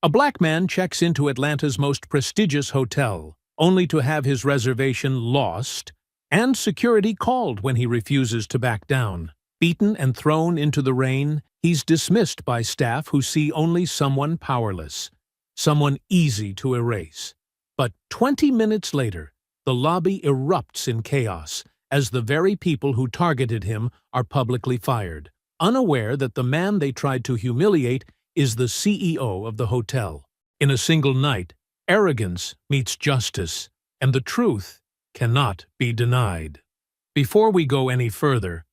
A black man checks into Atlanta's most prestigious hotel, only to have his reservation lost and security called when he refuses to back down. Beaten and thrown into the rain, he's dismissed by staff who see only someone powerless, someone easy to erase. But 20 minutes later, the lobby erupts in chaos as the very people who targeted him are publicly fired, unaware that the man they tried to humiliate is the CEO of the hotel. In a single night, arrogance meets justice, and the truth cannot be denied. Before we go any further,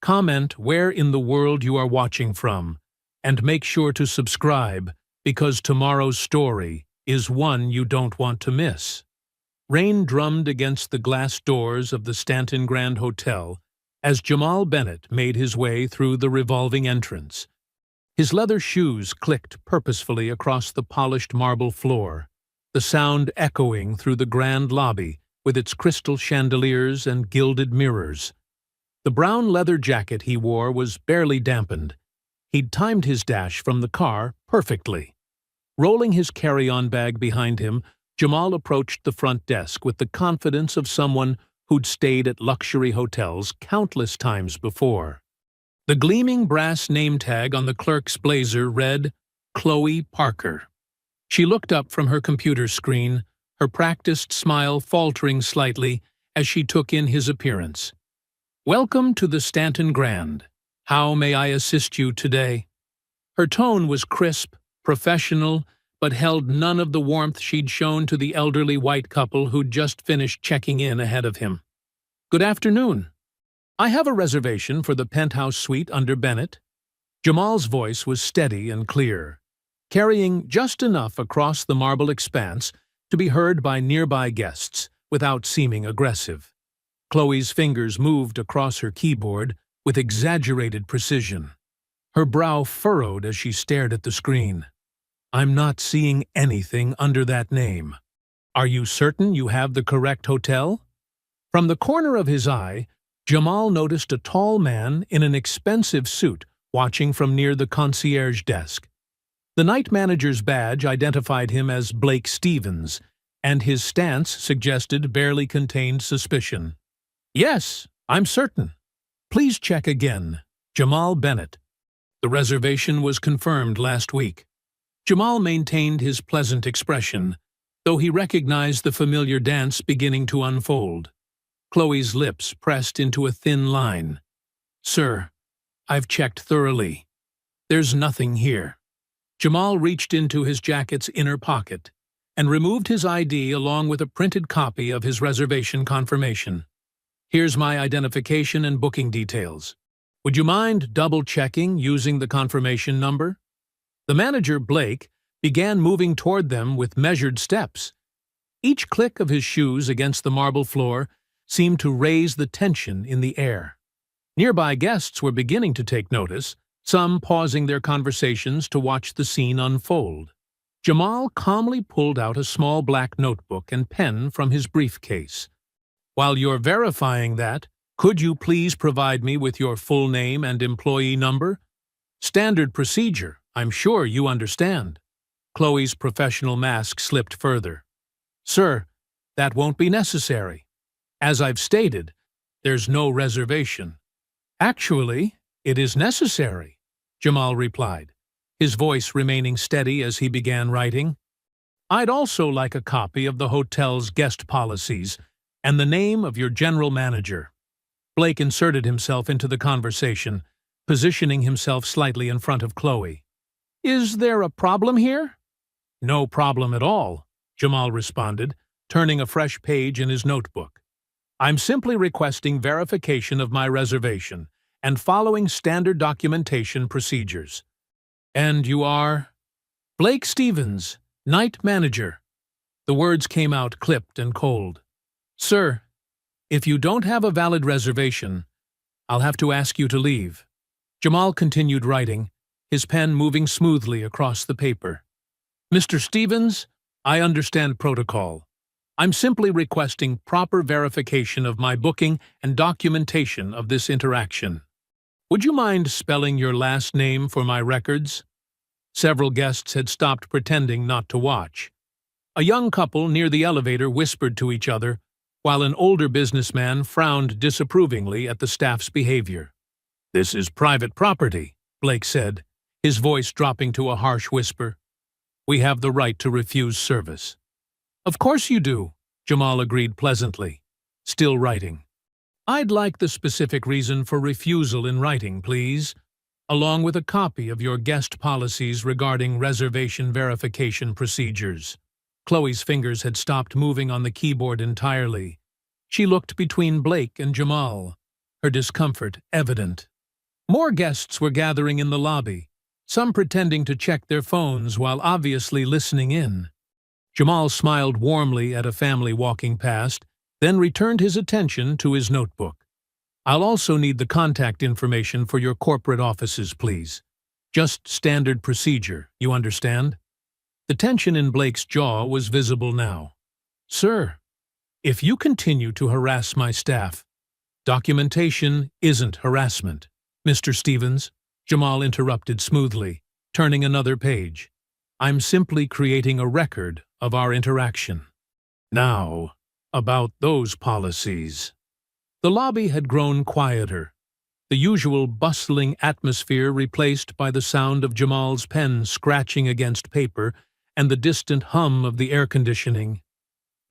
comment where in the world you are watching from, and make sure to subscribe because tomorrow's story is one you don't want to miss. Rain drummed against the glass doors of the Stanton Grand Hotel as Jamal Bennett made his way through the revolving entrance. His leather shoes clicked purposefully across the polished marble floor, the sound echoing through the grand lobby with its crystal chandeliers and gilded mirrors. The brown leather jacket he wore was barely dampened. He'd timed his dash from the car perfectly. Rolling his carry-on bag behind him, Jamal approached the front desk with the confidence of someone who'd stayed at luxury hotels countless times before. The gleaming brass name tag on the clerk's blazer read, Chloe Parker. She looked up from her computer screen, her practiced smile faltering slightly as she took in his appearance. "Welcome to the Stanton Grand. How may I assist you today?" Her tone was crisp, professional, but held none of the warmth she'd shown to the elderly white couple who'd just finished checking in ahead of him. "Good afternoon. I have a reservation for the penthouse suite under Bennett." Jamal's voice was steady and clear, carrying just enough across the marble expanse to be heard by nearby guests without seeming aggressive. Chloe's fingers moved across her keyboard with exaggerated precision. Her brow furrowed as she stared at the screen. "I'm not seeing anything under that name. Are you certain you have the correct hotel?" From the corner of his eye, Jamal noticed a tall man in an expensive suit watching from near the concierge desk. The night manager's badge identified him as Blake Stevens, and his stance suggested barely contained suspicion. "Yes, I'm certain. Please check again. Jamal Bennett." The reservation was confirmed last week. Jamal maintained his pleasant expression, though he recognized the familiar dance beginning to unfold. Chloe's lips pressed into a thin line. "Sir, I've checked thoroughly. There's nothing here." Jamal reached into his jacket's inner pocket and removed his ID along with a printed copy of his reservation confirmation. "Here's my identification and booking details. Would you mind double-checking using the confirmation number?" The manager, Blake, began moving toward them with measured steps. Each click of his shoes against the marble floor seemed to raise the tension in the air. Nearby guests were beginning to take notice, some pausing their conversations to watch the scene unfold. Jamal calmly pulled out a small black notebook and pen from his briefcase. "While you're verifying that, could you please provide me with your full name and employee number? Standard procedure, I'm sure you understand." Chloe's professional mask slipped further. "Sir, that won't be necessary. As I've stated, there's no reservation." "Actually, it is necessary," Jamal replied, his voice remaining steady as he began writing. "I'd also like a copy of the hotel's guest policies and the name of your general manager." Blake inserted himself into the conversation, positioning himself slightly in front of Chloe. "Is there a problem here?" "No problem at all," Jamal responded, turning a fresh page in his notebook. "I'm simply requesting verification of my reservation and following standard documentation procedures." "And you are?" "Blake Stevens, night manager." The words came out clipped and cold. "Sir, if you don't have a valid reservation, I'll have to ask you to leave." Jamal continued writing, his pen moving smoothly across the paper. "Mr. Stevens, I understand protocol. I'm simply requesting proper verification of my booking and documentation of this interaction. Would you mind spelling your last name for my records?" Several guests had stopped pretending not to watch. A young couple near the elevator whispered to each other, while an older businessman frowned disapprovingly at the staff's behavior. "This is private property," Blake said, his voice dropping to a harsh whisper. "We have the right to refuse service." "Of course you do," Jamal agreed pleasantly, still writing. "I'd like the specific reason for refusal in writing, please, along with a copy of your guest policies regarding reservation verification procedures." Chloe's fingers had stopped moving on the keyboard entirely. She looked between Blake and Jamal, her discomfort evident. More guests were gathering in the lobby, some pretending to check their phones while obviously listening in. Jamal smiled warmly at a family walking past, then returned his attention to his notebook. "I'll also need the contact information for your corporate offices, please. Just standard procedure, you understand?" The tension in Blake's jaw was visible now. "Sir, if you continue to harass my staff..." "Documentation isn't harassment, Mr. Stevens," Jamal interrupted smoothly, turning another page. "I'm simply creating a record of our interaction. Now, about those policies." The lobby had grown quieter, the usual bustling atmosphere replaced by the sound of Jamal's pen scratching against paper and the distant hum of the air conditioning.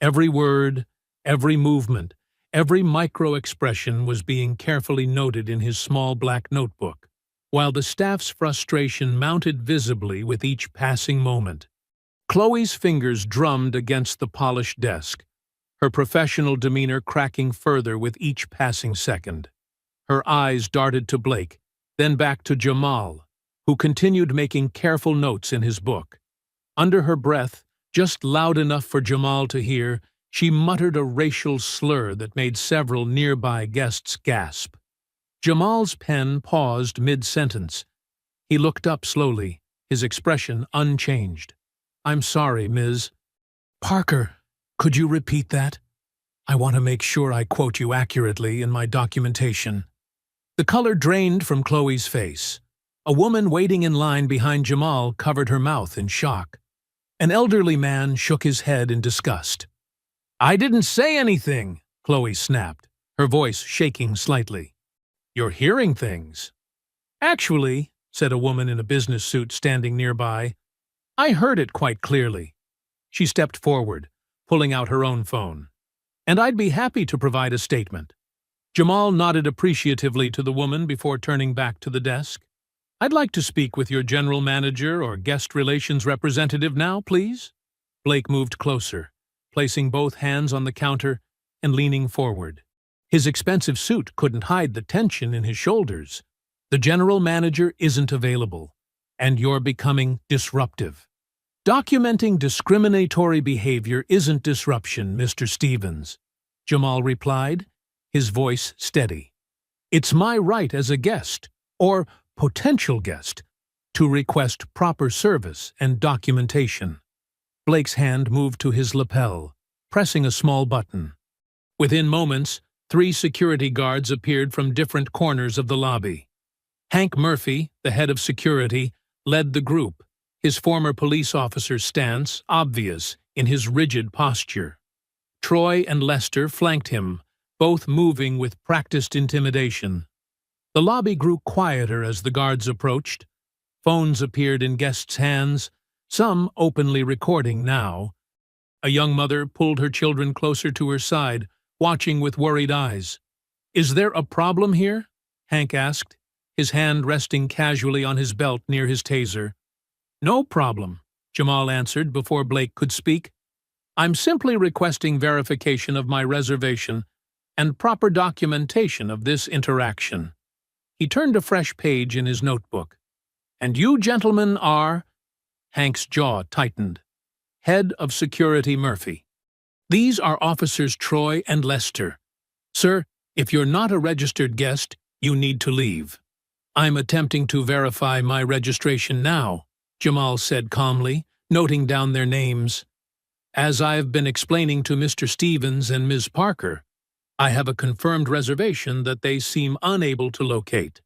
Every word, every movement, every micro-expression was being carefully noted in his small black notebook, while the staff's frustration mounted visibly with each passing moment. Chloe's fingers drummed against the polished desk, her professional demeanor cracking further with each passing second. Her eyes darted to Blake, then back to Jamal, who continued making careful notes in his book. Under her breath, just loud enough for Jamal to hear, she muttered a racial slur that made several nearby guests gasp. Jamal's pen paused mid-sentence. He looked up slowly, his expression unchanged. "I'm sorry, Ms. Parker, could you repeat that? I want to make sure I quote you accurately in my documentation." The color drained from Chloe's face. A woman waiting in line behind Jamal covered her mouth in shock. An elderly man shook his head in disgust. "I didn't say anything," Chloe snapped, her voice shaking slightly. "You're hearing things." "Actually," said a woman in a business suit standing nearby, "I heard it quite clearly." She stepped forward, pulling out her own phone. "And I'd be happy to provide a statement." Jamal nodded appreciatively to the woman before turning back to the desk. "I'd like to speak with your general manager or guest relations representative now, please." Blake moved closer, placing both hands on the counter and leaning forward. His expensive suit couldn't hide the tension in his shoulders. "The general manager isn't available, and you're becoming disruptive." "Documenting discriminatory behavior isn't disruption, Mr. Stevens," Jamal replied, his voice steady. "It's my right as a guest, or potential guest, to request proper service and documentation." Blake's hand moved to his lapel, pressing a small button. Within moments, 3 security guards appeared from different corners of the lobby. Hank Murphy, the head of security, led the group, his former police officer's stance obvious in his rigid posture. Troy and Lester flanked him, both moving with practiced intimidation. The lobby grew quieter as the guards approached. Phones appeared in guests' hands, some openly recording now. A young mother pulled her children closer to her side, watching with worried eyes. "Is there a problem here?" Hank asked, his hand resting casually on his belt near his taser. "No problem," Jamal answered before Blake could speak. "I'm simply requesting verification of my reservation and proper documentation of this interaction." He turned a fresh page in his notebook. "And you gentlemen are..." Hank's jaw tightened. "Head of Security Murphy. These are Officers Troy and Lester. Sir, if you're not a registered guest, you need to leave." "I'm attempting to verify my registration now," Jamal said calmly, noting down their names. "As I've been explaining to Mr. Stevens and Ms. Parker, I have a confirmed reservation that they seem unable to locate."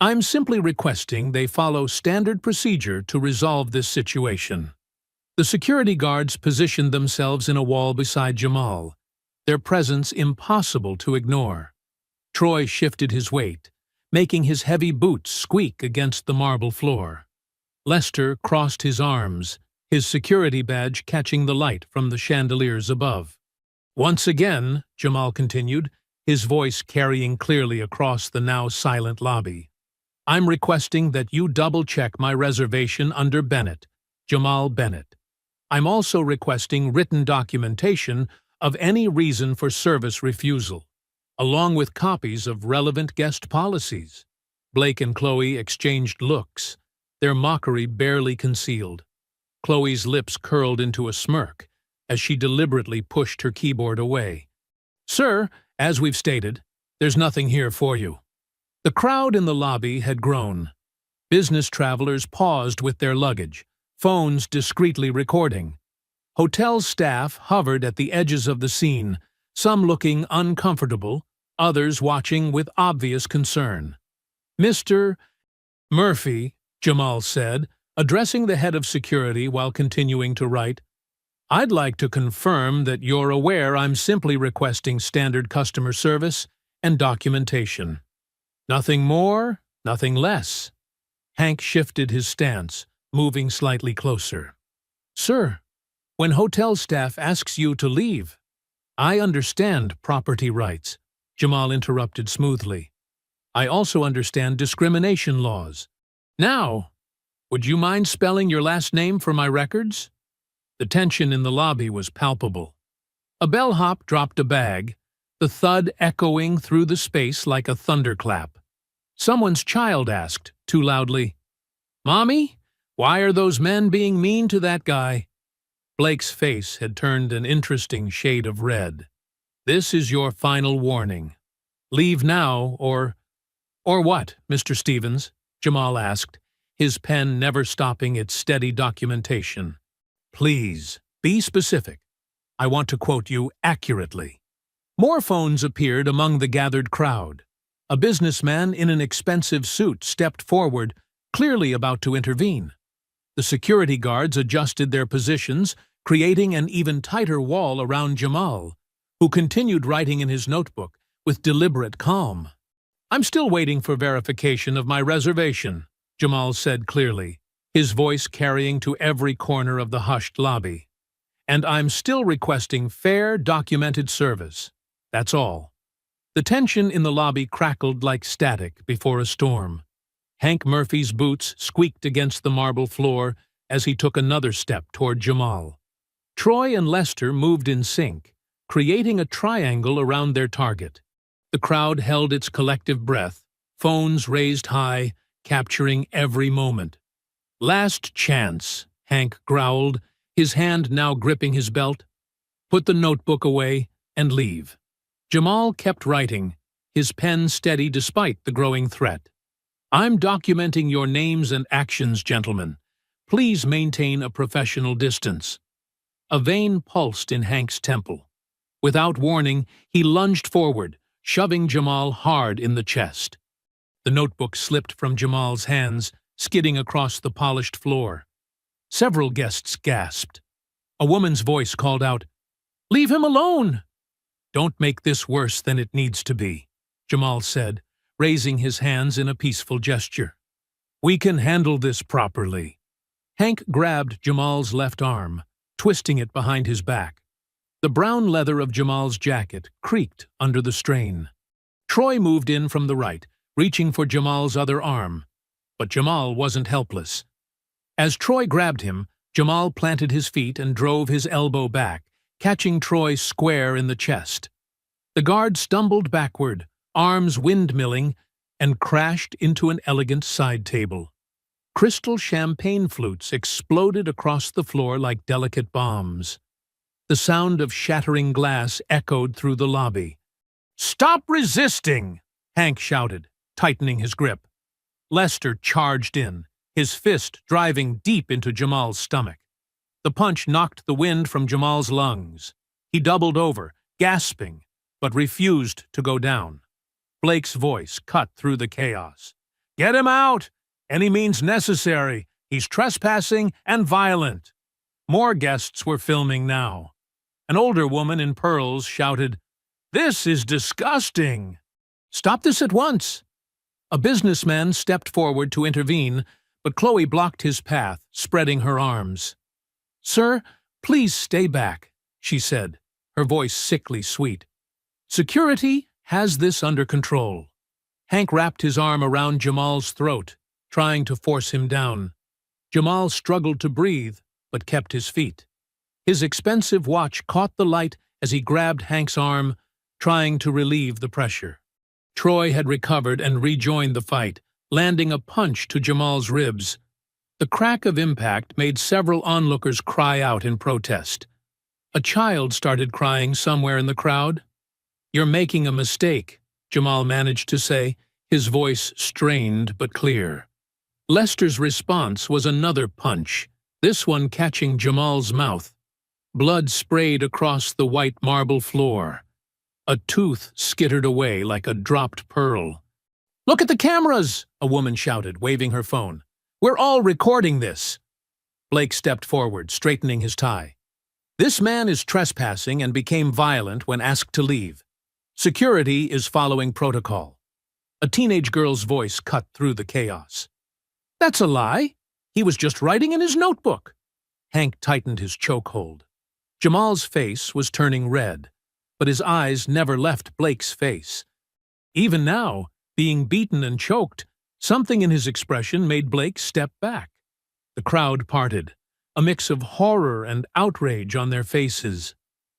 I'm simply requesting they follow standard procedure to resolve this situation. The security guards positioned themselves in a wall beside Jamal, their presence impossible to ignore. Troy shifted his weight, making his heavy boots squeak against the marble floor. Lester crossed his arms, his security badge catching the light from the chandeliers above. Once again, Jamal continued, his voice carrying clearly across the now silent lobby, I'm requesting that you double-check my reservation under Bennett, Jamal Bennett. I'm also requesting written documentation of any reason for service refusal, along with copies of relevant guest policies. Blake and Chloe exchanged looks, their mockery barely concealed. Chloe's lips curled into a smirk as she deliberately pushed her keyboard away. Sir, as we've stated, there's nothing here for you. The crowd in the lobby had grown. Business travelers paused with their luggage, phones discreetly recording. Hotel staff hovered at the edges of the scene, some looking uncomfortable, others watching with obvious concern. Mr. Murphy, Jamal said, addressing the head of security while continuing to write, I'd like to confirm that you're aware I'm simply requesting standard customer service and documentation. Nothing more, nothing less. Hank shifted his stance, moving slightly closer. Sir, when hotel staff asks you to leave, I understand property rights, Jamal interrupted smoothly. I also understand discrimination laws. Now, would you mind spelling your last name for my records? The tension in the lobby was palpable. A bellhop dropped a bag, the thud echoing through the space like a thunderclap. Someone's child asked, too loudly, Mommy, why are those men being mean to that guy? Blake's face had turned an interesting shade of red. This is your final warning. Leave now, or what, Mr. Stevens? Jamal asked, his pen never stopping its steady documentation. Please, be specific. I want to quote you accurately. More phones appeared among the gathered crowd. A businessman in an expensive suit stepped forward, clearly about to intervene. The security guards adjusted their positions, creating an even tighter wall around Jamal, who continued writing in his notebook with deliberate calm. I'm still waiting for verification of my reservation, Jamal said clearly, his voice carrying to every corner of the hushed lobby. And I'm still requesting fair, documented service. That's all. The tension in the lobby crackled like static before a storm. Hank Murphy's boots squeaked against the marble floor as he took another step toward Jamal. Troy and Lester moved in sync, creating a triangle around their target. The crowd held its collective breath, phones raised high, capturing every moment. Last chance, Hank growled, his hand now gripping his belt. Put the notebook away and leave. Jamal kept writing, his pen steady despite the growing threat. I'm documenting your names and actions, gentlemen. Please maintain a professional distance. A vein pulsed in Hank's temple. Without warning, he lunged forward, shoving Jamal hard in the chest. The notebook slipped from Jamal's hands, skidding across the polished floor. Several guests gasped. A woman's voice called out, "Leave him alone!" "Don't make this worse than it needs to be," Jamal said, raising his hands in a peaceful gesture. "We can handle this properly." Hank grabbed Jamal's left arm, twisting it behind his back. The brown leather of Jamal's jacket creaked under the strain. Troy moved in from the right, reaching for Jamal's other arm. But Jamal wasn't helpless. As Troy grabbed him, Jamal planted his feet and drove his elbow back, catching Troy square in the chest. The guard stumbled backward, arms windmilling, and crashed into an elegant side table. Crystal champagne flutes exploded across the floor like delicate bombs. The sound of shattering glass echoed through the lobby. "Stop resisting!" Hank shouted, tightening his grip. Lester charged in, his fist driving deep into Jamal's stomach. The punch knocked the wind from Jamal's lungs. He doubled over, gasping, but refused to go down. Blake's voice cut through the chaos. Get him out! Any means necessary. He's trespassing and violent. More guests were filming now. An older woman in pearls shouted, "This is disgusting! Stop this at once!" A businessman stepped forward to intervene, but Chloe blocked his path, spreading her arms. "Sir, please stay back," she said, her voice sickly sweet. "Security has this under control." Hank wrapped his arm around Jamal's throat, trying to force him down. Jamal struggled to breathe, but kept his feet. His expensive watch caught the light as he grabbed Hank's arm, trying to relieve the pressure. Troy had recovered and rejoined the fight, landing a punch to Jamal's ribs. The crack of impact made several onlookers cry out in protest. A child started crying somewhere in the crowd. "You're making a mistake," Jamal managed to say, his voice strained but clear. Lester's response was another punch, this one catching Jamal's mouth. Blood sprayed across the white marble floor. A tooth skittered away like a dropped pearl. "Look at the cameras!" a woman shouted, waving her phone. "We're all recording this." Blake stepped forward, straightening his tie. "This man is trespassing and became violent when asked to leave. Security is following protocol." A teenage girl's voice cut through the chaos. "That's a lie. He was just writing in his notebook." Hank tightened his chokehold. Jamal's face was turning red, but his eyes never left Blake's face. Even now, being beaten and choked, something in his expression made Blake step back. The crowd parted, a mix of horror and outrage on their faces.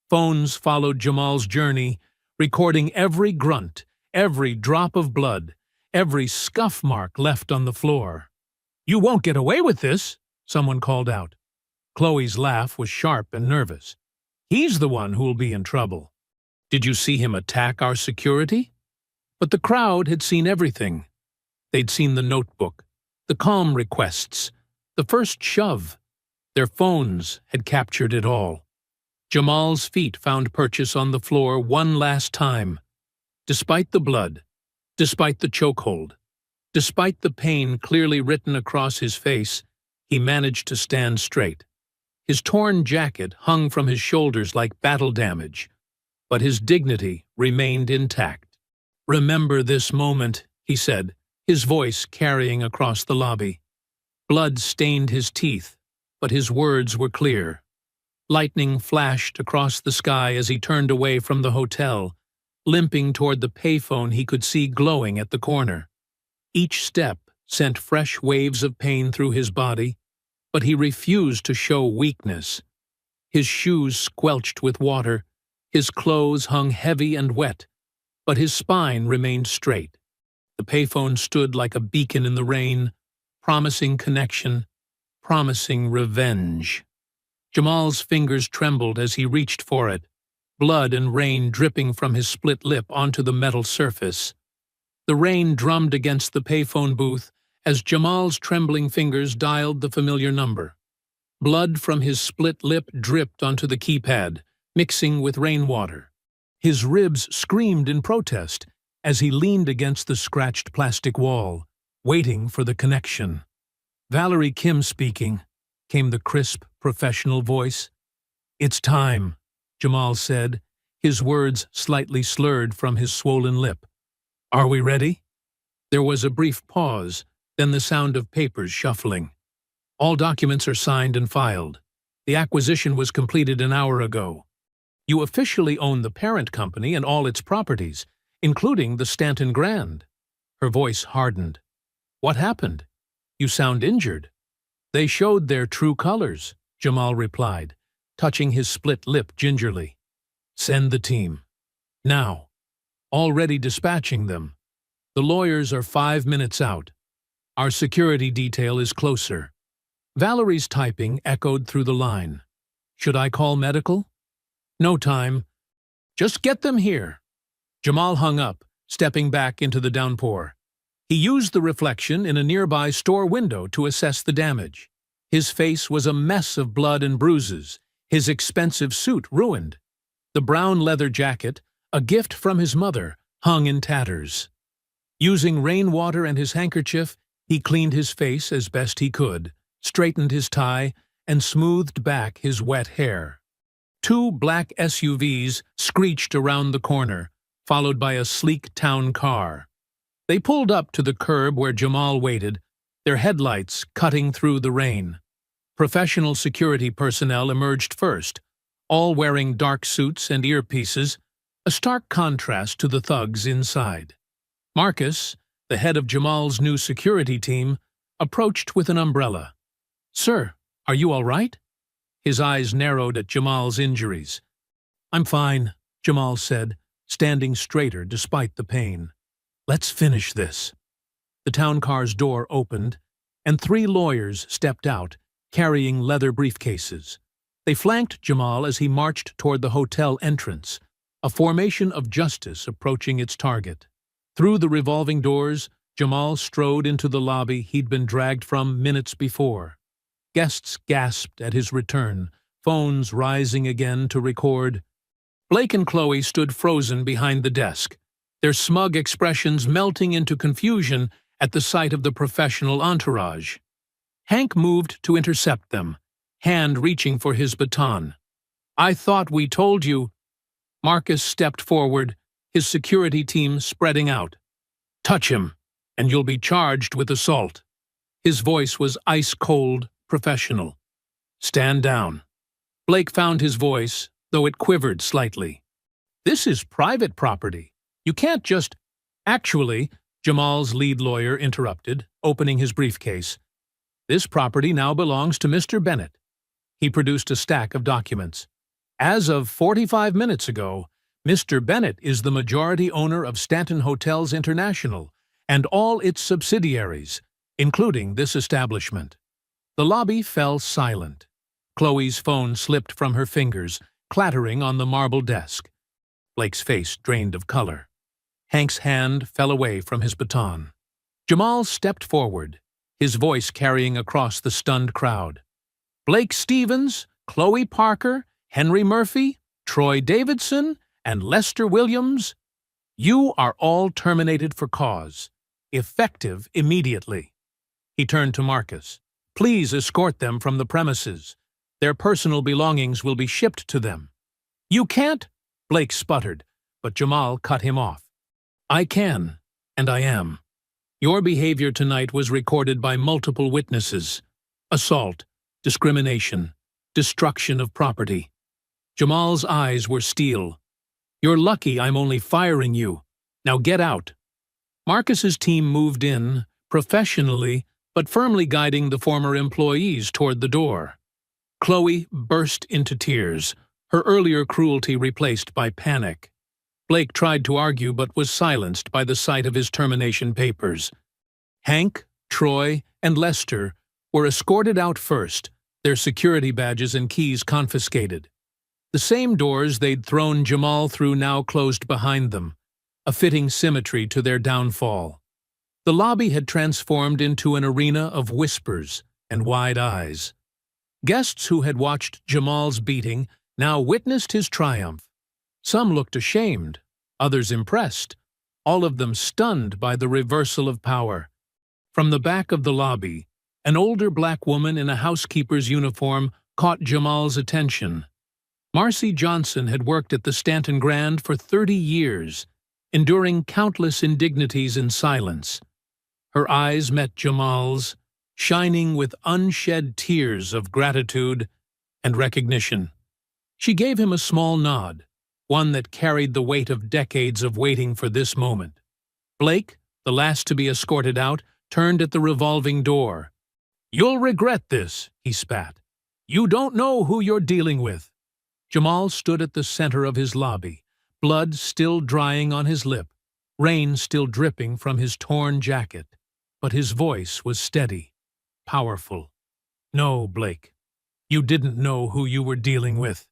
Phones followed Jamal's journey, recording every grunt, every drop of blood, every scuff mark left on the floor. "You won't get away with this," someone called out. Chloe's laugh was sharp and nervous. "He's the one who'll be in trouble. Did you see him attack our security?" But the crowd had seen everything. They'd seen the notebook, the calm requests, the first shove. Their phones had captured it all. Jamal's feet found purchase on the floor one last time. Despite the blood, despite the chokehold, despite the pain clearly written across his face, he managed to stand straight. His torn jacket hung from his shoulders like battle damage, but his dignity remained intact. "Remember this moment," he said, his voice carrying across the lobby. Blood stained his teeth, but his words were clear. Lightning flashed across the sky as he turned away from the hotel, limping toward the payphone he could see glowing at the corner. Each step sent fresh waves of pain through his body, but he refused to show weakness. His shoes squelched with water, his clothes hung heavy and wet, but his spine remained straight. The payphone stood like a beacon in the rain, promising connection, promising revenge. Jamal's fingers trembled as he reached for it, blood and rain dripping from his split lip onto the metal surface. The rain drummed against the payphone booth as Jamal's trembling fingers dialed the familiar number. Blood from his split lip dripped onto the keypad, mixing with rainwater. His ribs screamed in protest as he leaned against the scratched plastic wall, waiting for the connection. "Valerie Kim speaking," came the crisp, professional voice. "It's time," Jamal said, his words slightly slurred from his swollen lip. "Are we ready?" There was a brief pause, then the sound of papers shuffling. "All documents are signed and filed. The acquisition was completed an hour ago. You officially own the parent company and all its properties, including the Stanton Grand." Her voice hardened. "What happened? You sound injured." "They showed their true colors," Jamal replied, touching his split lip gingerly. "Send the team. Now. Already dispatching them. The lawyers are 5 minutes out. Our security detail is closer." Valerie's typing echoed through the line. "Should I call medical?" "No time. Just get them here." Jamal hung up, stepping back into the downpour. He used the reflection in a nearby store window to assess the damage. His face was a mess of blood and bruises, his expensive suit ruined. The brown leather jacket, a gift from his mother, hung in tatters. Using rainwater and his handkerchief, he cleaned his face as best he could, straightened his tie, and smoothed back his wet hair. Two black SUVs screeched around the corner, followed by a sleek town car. They pulled up to the curb where Jamal waited, their headlights cutting through the rain. Professional security personnel emerged first, all wearing dark suits and earpieces, a stark contrast to the thugs inside. Marcus, the head of Jamal's new security team, approached with an umbrella. "Sir, are you all right?" His eyes narrowed at Jamal's injuries. "I'm fine," Jamal said, standing straighter despite the pain. "Let's finish this." The town car's door opened, and 3 lawyers stepped out, carrying leather briefcases. They flanked Jamal as he marched toward the hotel entrance, a formation of justice approaching its target. Through the revolving doors, Jamal strode into the lobby he'd been dragged from minutes before. Guests gasped at his return, phones rising again to record. Blake and Chloe stood frozen behind the desk, their smug expressions melting into confusion at the sight of the professional entourage. Hank moved to intercept them, hand reaching for his baton. "I thought we told you." Marcus stepped forward, his security team spreading out. "Touch him, and you'll be charged with assault." His voice was ice-cold, professional. "Stand down." Blake found his voice, though it quivered slightly. "This is private property. You can't just—" "Actually," Jamal's lead lawyer interrupted, opening his briefcase, "this property now belongs to Mr. Bennett." He produced a stack of documents. "As of 45 minutes ago, Mr. Bennett is the majority owner of Stanton Hotels International and all its subsidiaries, including this establishment." The lobby fell silent. Chloe's phone slipped from her fingers, clattering on the marble desk. Blake's face drained of color. Hank's hand fell away from his baton. Jamal stepped forward, his voice carrying across the stunned crowd. "Blake Stevens, Chloe Parker, Henry Murphy, Troy Davidson, and Lester Williams, you are all terminated for cause, effective immediately." He turned to Marcus. "Please escort them from the premises. Their personal belongings will be shipped to them." "You can't," Blake sputtered, but Jamal cut him off. "I can, and I am. Your behavior tonight was recorded by multiple witnesses. Assault, discrimination, destruction of property." Jamal's eyes were steel. "You're lucky I'm only firing you. Now get out." Marcus's team moved in, professionally, but firmly guiding the former employees toward the door. Chloe burst into tears, her earlier cruelty replaced by panic. Blake tried to argue but was silenced by the sight of his termination papers. Hank, Troy, and Lester were escorted out first, their security badges and keys confiscated. The same doors they'd thrown Jamal through now closed behind them, a fitting symmetry to their downfall. The lobby had transformed into an arena of whispers and wide eyes. Guests who had watched Jamal's beating now witnessed his triumph. Some looked ashamed, others impressed, all of them stunned by the reversal of power. From the back of the lobby, an older black woman in a housekeeper's uniform caught Jamal's attention. Marcy Johnson had worked at the Stanton Grand for 30 years, enduring countless indignities in silence. Her eyes met Jamal's, shining with unshed tears of gratitude and recognition. She gave him a small nod, one that carried the weight of decades of waiting for this moment. Blake, the last to be escorted out, turned at the revolving door. "You'll regret this," he spat. "You don't know who you're dealing with." Jamal stood at the center of his lobby, blood still drying on his lip, rain still dripping from his torn jacket. But his voice was steady, powerful. "No, Blake, you didn't know who you were dealing with.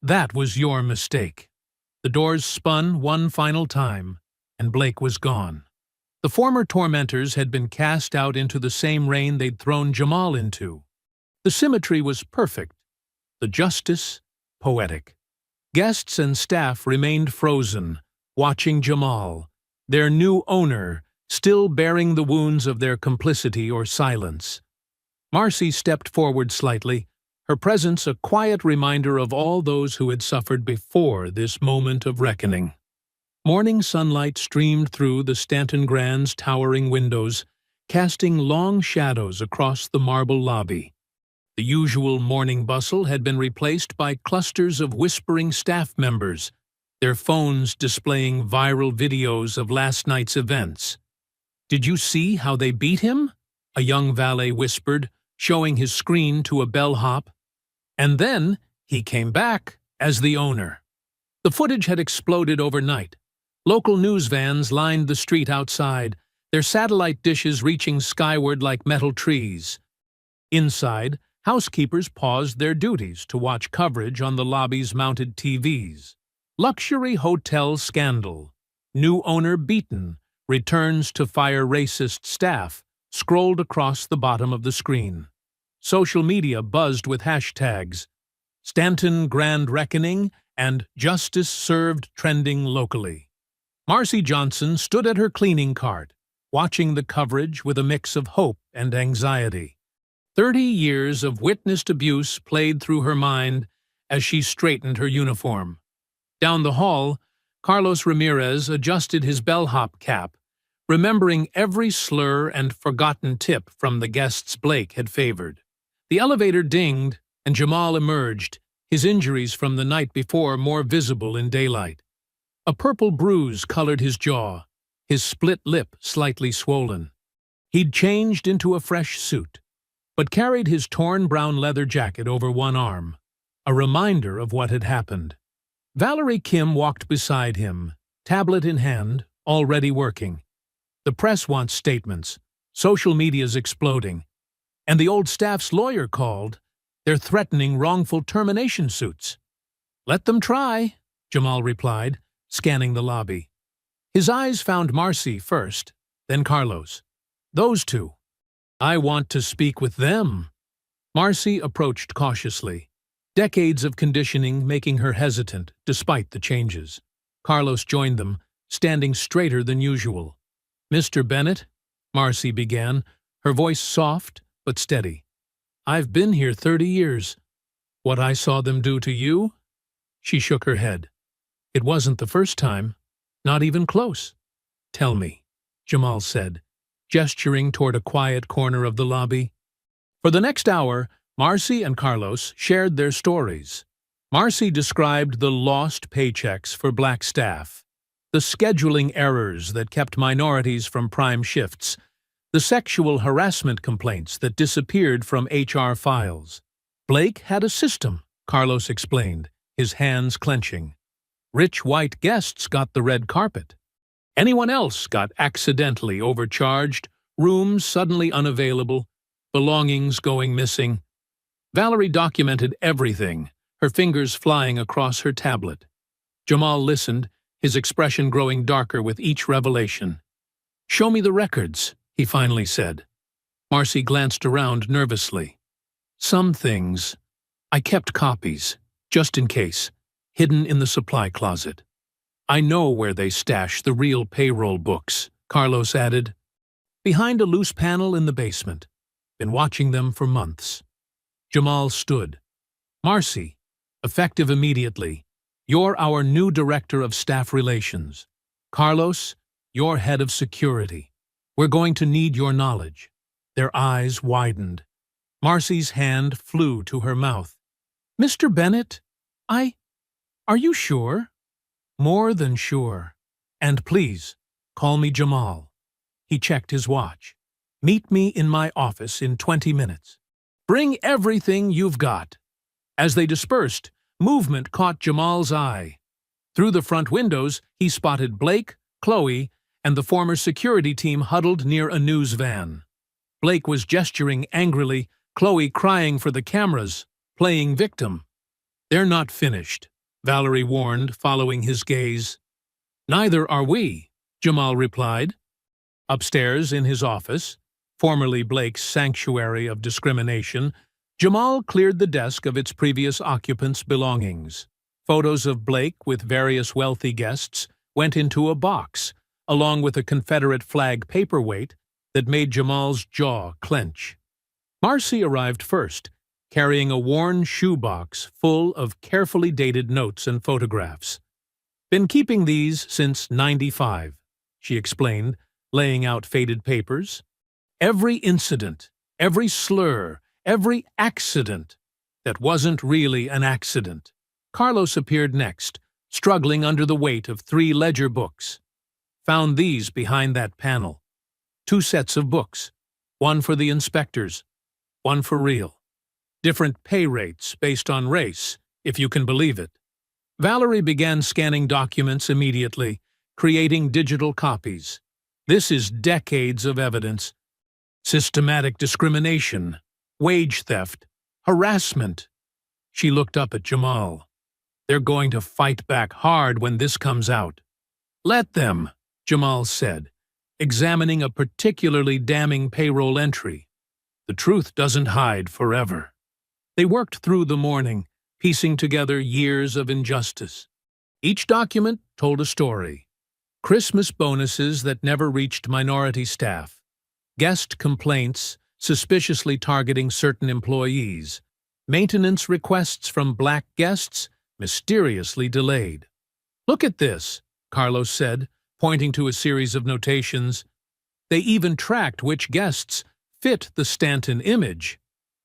That was your mistake." The doors spun one final time, and Blake was gone. The former tormentors had been cast out into the same rain they'd thrown Jamal into. The symmetry was perfect, the justice poetic. Guests and staff remained frozen, watching Jamal, their new owner, still bearing the wounds of their complicity or silence. Marcy stepped forward slightly, her presence a quiet reminder of all those who had suffered before this moment of reckoning. Morning sunlight streamed through the Stanton Grand's towering windows, casting long shadows across the marble lobby. The usual morning bustle had been replaced by clusters of whispering staff members, their phones displaying viral videos of last night's events. "Did you see how they beat him?" a young valet whispered, showing his screen to a bellhop. And then he came back as the owner. The footage had exploded overnight. Local news vans lined the street outside, their satellite dishes reaching skyward like metal trees. Inside, housekeepers paused their duties to watch coverage on the lobby's mounted TVs. Luxury hotel scandal. New owner beaten. Returns to fire racist staff scrolled across the bottom of the screen. Social media buzzed with hashtags Stanton Grand Reckoning and Justice Served trending locally. Marcy Johnson stood at her cleaning cart, watching the coverage with a mix of hope and anxiety. 30 years of witnessed abuse played through her mind as she straightened her uniform. Down the hall, Carlos Ramirez adjusted his bellhop cap, remembering every slur and forgotten tip from the guests Blake had favored. The elevator dinged, and Jamal emerged, his injuries from the night before more visible in daylight. A purple bruise colored his jaw, his split lip slightly swollen. He'd changed into a fresh suit, but carried his torn brown leather jacket over one arm, a reminder of what had happened. Valerie Kim walked beside him, tablet in hand, already working. The press wants statements, social media's exploding, and the old staff's lawyer called. They're threatening wrongful termination suits. "Let them try," Jamal replied, scanning the lobby. His eyes found Marcy first, then Carlos. "Those two. I want to speak with them." Marcy approached cautiously, decades of conditioning making her hesitant despite the changes. Carlos joined them, standing straighter than usual. "Mr. Bennett," Marcy began, her voice soft but steady. "I've been here 30 years. What I saw them do to you?" She shook her head. "It wasn't the first time, not even close." "Tell me," Jamal said, gesturing toward a quiet corner of the lobby. For the next hour, Marcy and Carlos shared their stories. Marcy described the lost paychecks for black staff, the scheduling errors that kept minorities from prime shifts, the sexual harassment complaints that disappeared from HR files. Blake had a system, Carlos explained, his hands clenching. Rich white guests got the red carpet. Anyone else got accidentally overcharged, rooms suddenly unavailable, belongings going missing. Valerie documented everything, her fingers flying across her tablet. Jamal listened, his expression growing darker with each revelation. "Show me the records," he finally said. Marcy glanced around nervously. "Some things. I kept copies, just in case, hidden in the supply closet. I know where they stash the real payroll books," Carlos added. "Behind a loose panel in the basement. Been watching them for months." Jamal stood. "Marcy, effective immediately. You're our new Director of Staff Relations. Carlos, you're Head of Security. We're going to need your knowledge." Their eyes widened. Marcy's hand flew to her mouth. "Mr. Bennett, are you sure?" "More than sure. And please, call me Jamal." He checked his watch. "Meet me in my office in 20 minutes. Bring everything you've got." As they dispersed, movement caught Jamal's eye. Through the front windows, he spotted Blake, Chloe, and the former security team huddled near a news van. Blake was gesturing angrily, Chloe crying for the cameras, playing victim. "They're not finished," Valerie warned, following his gaze. "Neither are we," Jamal replied. Upstairs in his office, formerly Blake's sanctuary of discrimination, Jamal cleared the desk of its previous occupants' belongings. Photos of Blake with various wealthy guests went into a box, along with a Confederate flag paperweight that made Jamal's jaw clench. Marcy arrived first, carrying a worn shoebox full of carefully dated notes and photographs. "Been keeping these since '95, she explained, laying out faded papers. "Every incident, every slur, every accident that wasn't really an accident." Carlos appeared next, struggling under the weight of 3 ledger books. "Found these behind that panel. 2 sets of books, one for the inspectors, one for real. Different pay rates based on race, if you can believe it." Valerie began scanning documents immediately, creating digital copies. "This is decades of evidence. Systematic discrimination, wage theft, harassment." She looked up at Jamal. "They're going to fight back hard when this comes out." "Let them," Jamal said, examining a particularly damning payroll entry. "The truth doesn't hide forever." They worked through the morning, piecing together years of injustice. Each document told a story. Christmas bonuses that never reached minority staff, guest complaints suspiciously targeting certain employees, maintenance requests from black guests mysteriously delayed. "Look at this," Carlos said, pointing to a series of notations. "They even tracked which guests fit the Stanton image."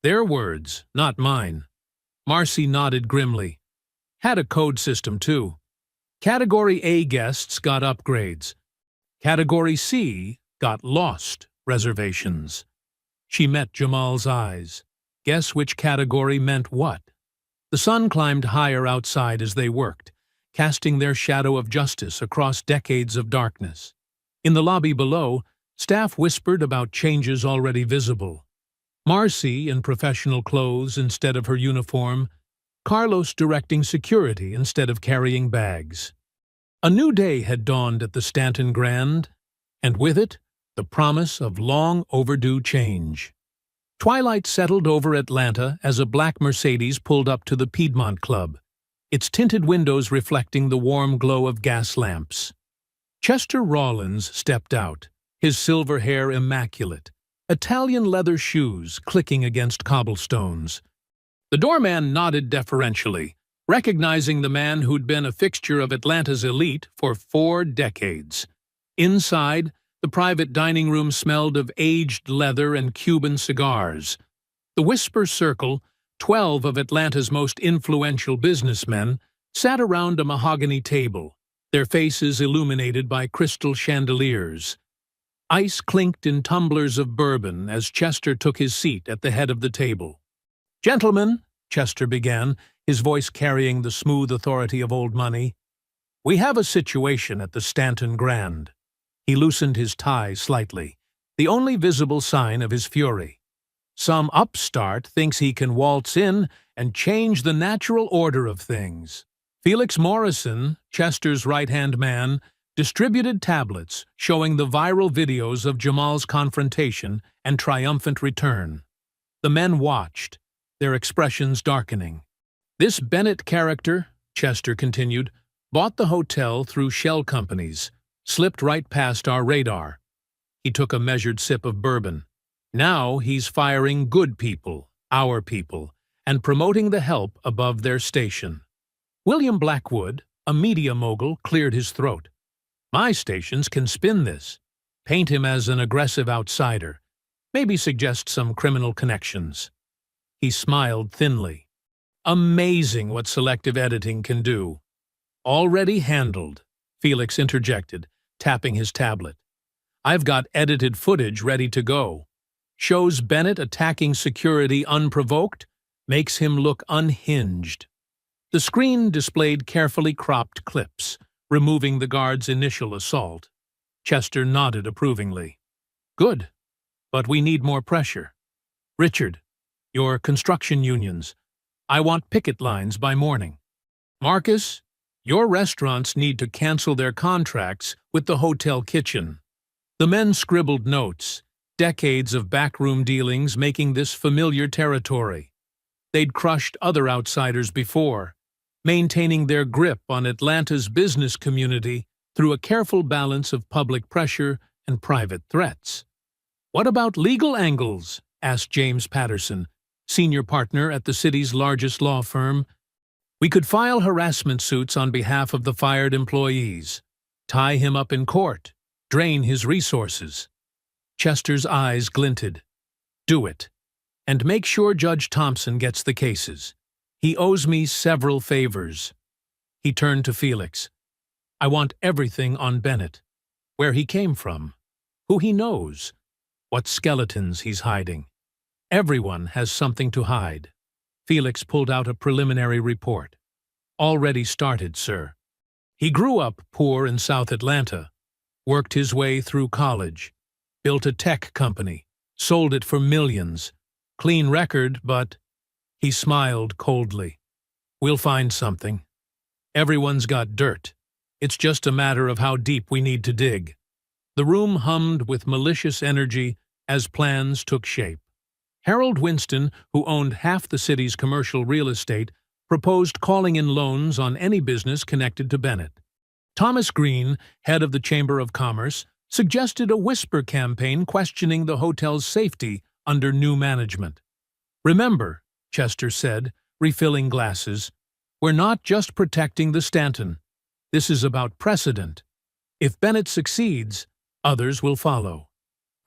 Their words, not mine. Marcy nodded grimly. "Had a code system, too. Category A guests got upgrades. Category C got lost reservations." She met Jamal's eyes. Guess which category meant what? The sun climbed higher outside as they worked, casting their shadow of justice across decades of darkness. In the lobby below, staff whispered about changes already visible. Marcy in professional clothes instead of her uniform, Carlos directing security instead of carrying bags. A new day had dawned at the Stanton Grand, and with it, the promise of long-overdue change. Twilight settled over Atlanta as a black Mercedes pulled up to the Piedmont Club, its tinted windows reflecting the warm glow of gas lamps. Chester Rawlins stepped out, his silver hair immaculate, Italian leather shoes clicking against cobblestones. The doorman nodded deferentially, recognizing the man who'd been a fixture of Atlanta's elite for 4 decades. Inside, the private dining room smelled of aged leather and Cuban cigars. The Whisper Circle, 12 of Atlanta's most influential businessmen, sat around a mahogany table, their faces illuminated by crystal chandeliers. Ice clinked in tumblers of bourbon as Chester took his seat at the head of the table. "Gentlemen," Chester began, his voice carrying the smooth authority of old money, "we have a situation at the Stanton Grand." He loosened his tie slightly, the only visible sign of his fury. "Some upstart thinks he can waltz in and change the natural order of things." Felix Morrison, Chester's right-hand man, distributed tablets showing the viral videos of Jamal's confrontation and triumphant return. The men watched, their expressions darkening. "This Bennett character," Chester continued, "bought the hotel through shell companies, slipped right past our radar." He took a measured sip of bourbon. "Now he's firing good people, our people, and promoting the help above their station." William Blackwood, a media mogul, cleared his throat. "My stations can spin this, paint him as an aggressive outsider, maybe suggest some criminal connections." He smiled thinly. "Amazing what selective editing can do." "Already handled," Felix interjected, tapping his tablet. "I've got edited footage ready to go. Shows Bennett attacking security unprovoked, makes him look unhinged." The screen displayed carefully cropped clips, removing the guard's initial assault. Chester nodded approvingly. "Good, but we need more pressure. Richard, your construction unions. I want picket lines by morning. Marcus, your restaurants need to cancel their contracts with the hotel kitchen." The men scribbled notes, decades of backroom dealings making this familiar territory. They'd crushed other outsiders before, maintaining their grip on Atlanta's business community through a careful balance of public pressure and private threats. "What about legal angles?" asked James Patterson, senior partner at the city's largest law firm. "We could file harassment suits on behalf of the fired employees, tie him up in court, drain his resources." Chester's eyes glinted. "Do it. And make sure Judge Thompson gets the cases. He owes me several favors." He turned to Felix. "I want everything on Bennett. Where he came from, who he knows, what skeletons he's hiding. Everyone has something to hide." Felix pulled out a preliminary report. "Already started, sir. He grew up poor in South Atlanta, worked his way through college, built a tech company, sold it for millions. Clean record, but—" He smiled coldly. "We'll find something. Everyone's got dirt. It's just a matter of how deep we need to dig." The room hummed with malicious energy as plans took shape. Harold Winston, who owned half the city's commercial real estate, proposed calling in loans on any business connected to Bennett. Thomas Green, head of the Chamber of Commerce, suggested a whisper campaign questioning the hotel's safety under new management. "Remember," Chester said, refilling glasses, "we're not just protecting the Stanton. This is about precedent. If Bennett succeeds, others will follow.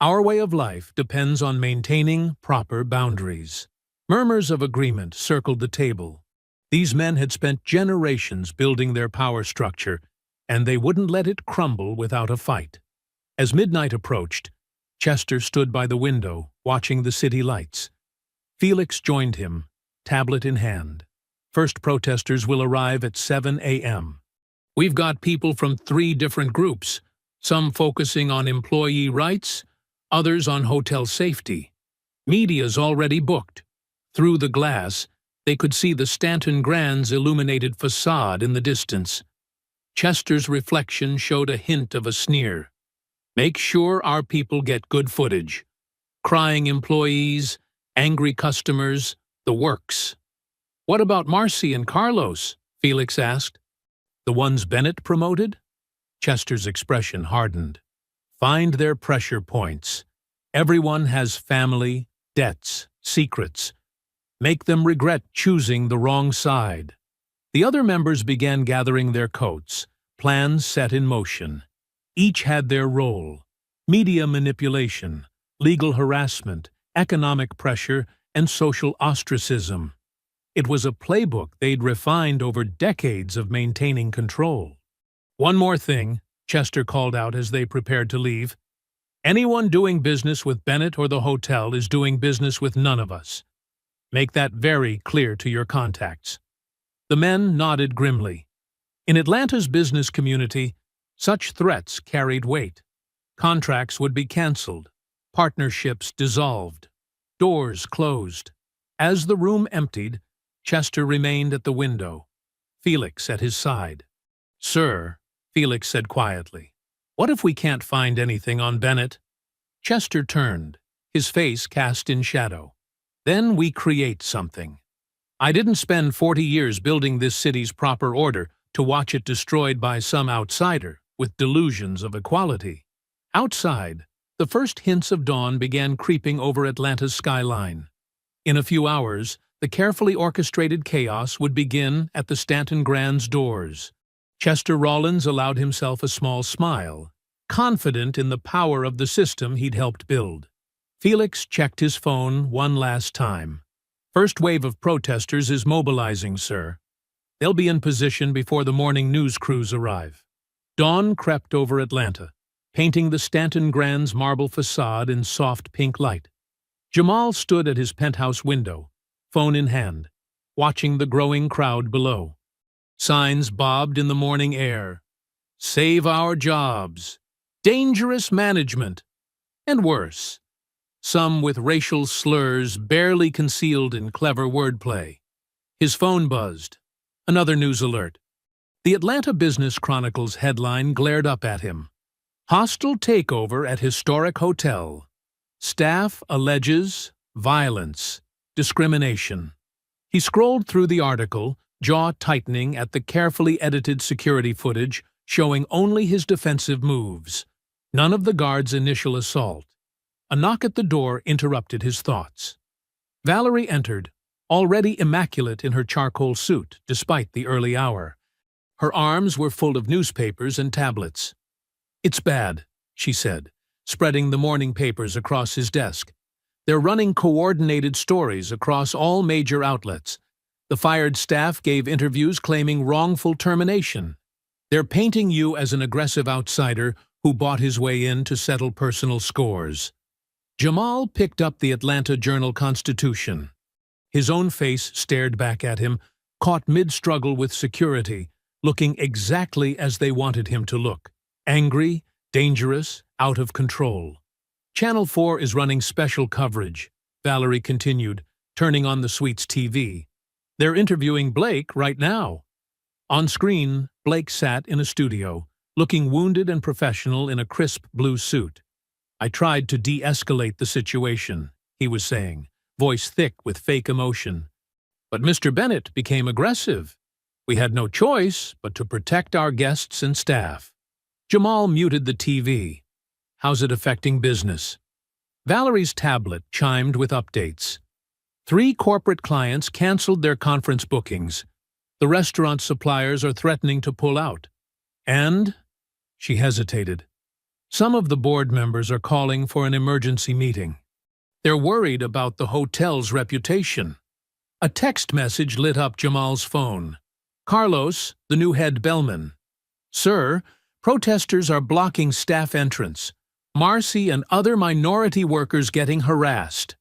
Our way of life depends on maintaining proper boundaries." Murmurs of agreement circled the table. These men had spent generations building their power structure, and they wouldn't let it crumble without a fight. As midnight approached, Chester stood by the window, watching the city lights. Felix joined him, tablet in hand. "First protesters will arrive at 7 a.m. We've got people from 3 different groups, some focusing on employee rights, others on hotel safety. Media's already booked." Through the glass, they could see the Stanton Grand's illuminated facade in the distance. Chester's reflection showed a hint of a sneer. "Make sure our people get good footage. Crying employees, angry customers, the works." "What about Marcy and Carlos?" Felix asked. "The ones Bennett promoted?" Chester's expression hardened. "Find their pressure points. Everyone has family, debts, secrets. Make them regret choosing the wrong side." The other members began gathering their coats, plans set in motion. Each had their role: media manipulation, legal harassment, economic pressure, and social ostracism. It was a playbook they'd refined over decades of maintaining control. "One more thing," Chester called out as they prepared to leave. "Anyone doing business with Bennett or the hotel is doing business with none of us. Make that very clear to your contacts." The men nodded grimly. In Atlanta's business community, such threats carried weight. Contracts would be canceled, partnerships dissolved, doors closed. As the room emptied, Chester remained at the window, Felix at his side. "Sir," Felix said quietly, "what if we can't find anything on Bennett?" Chester turned, his face cast in shadow. "Then we create something. I didn't spend 40 years building this city's proper order to watch it destroyed by some outsider with delusions of equality." Outside, the first hints of dawn began creeping over Atlanta's skyline. In a few hours, the carefully orchestrated chaos would begin at the Stanton Grand's doors. Chester Rollins allowed himself a small smile, confident in the power of the system he'd helped build. Felix checked his phone one last time. "First wave of protesters is mobilizing, sir. They'll be in position before the morning news crews arrive." Dawn crept over Atlanta, painting the Stanton Grand's marble facade in soft pink light. Jamal stood at his penthouse window, phone in hand, watching the growing crowd below. Signs bobbed in the morning air. "Save our jobs," "Dangerous management," and worse. Some with racial slurs barely concealed in clever wordplay. His phone buzzed. Another news alert. The Atlanta Business Chronicle's headline glared up at him. "Hostile takeover at historic hotel. Staff alleges violence, discrimination." He scrolled through the article, jaw tightening at the carefully edited security footage showing only his defensive moves. None of the guard's initial assault. A knock at the door interrupted his thoughts. Valerie entered, already immaculate in her charcoal suit, despite the early hour. Her arms were full of newspapers and tablets. "It's bad," she said, spreading the morning papers across his desk. "They're running coordinated stories across all major outlets. The fired staff gave interviews claiming wrongful termination. They're painting you as an aggressive outsider who bought his way in to settle personal scores." Jamal picked up the Atlanta Journal-Constitution. His own face stared back at him, caught mid-struggle with security, looking exactly as they wanted him to look. Angry, dangerous, out of control. "Channel 4 is running special coverage," Valerie continued, turning on the suite's TV. "They're interviewing Blake right now." On screen, Blake sat in a studio, looking wounded and professional in a crisp blue suit. "I tried to de-escalate the situation," he was saying, voice thick with fake emotion. "But Mr. Bennett became aggressive. We had no choice but to protect our guests and staff." Jamal muted the TV. "How's it affecting business?" Valerie's tablet chimed with updates. 3 corporate clients canceled their conference bookings. The restaurant suppliers are threatening to pull out. And, she hesitated, some of the board members are calling for an emergency meeting. They're worried about the hotel's reputation. A text message lit up Jamal's phone. "Carlos, the new head bellman. Sir, protesters are blocking staff entrance. Marcy and other minority workers getting harassed.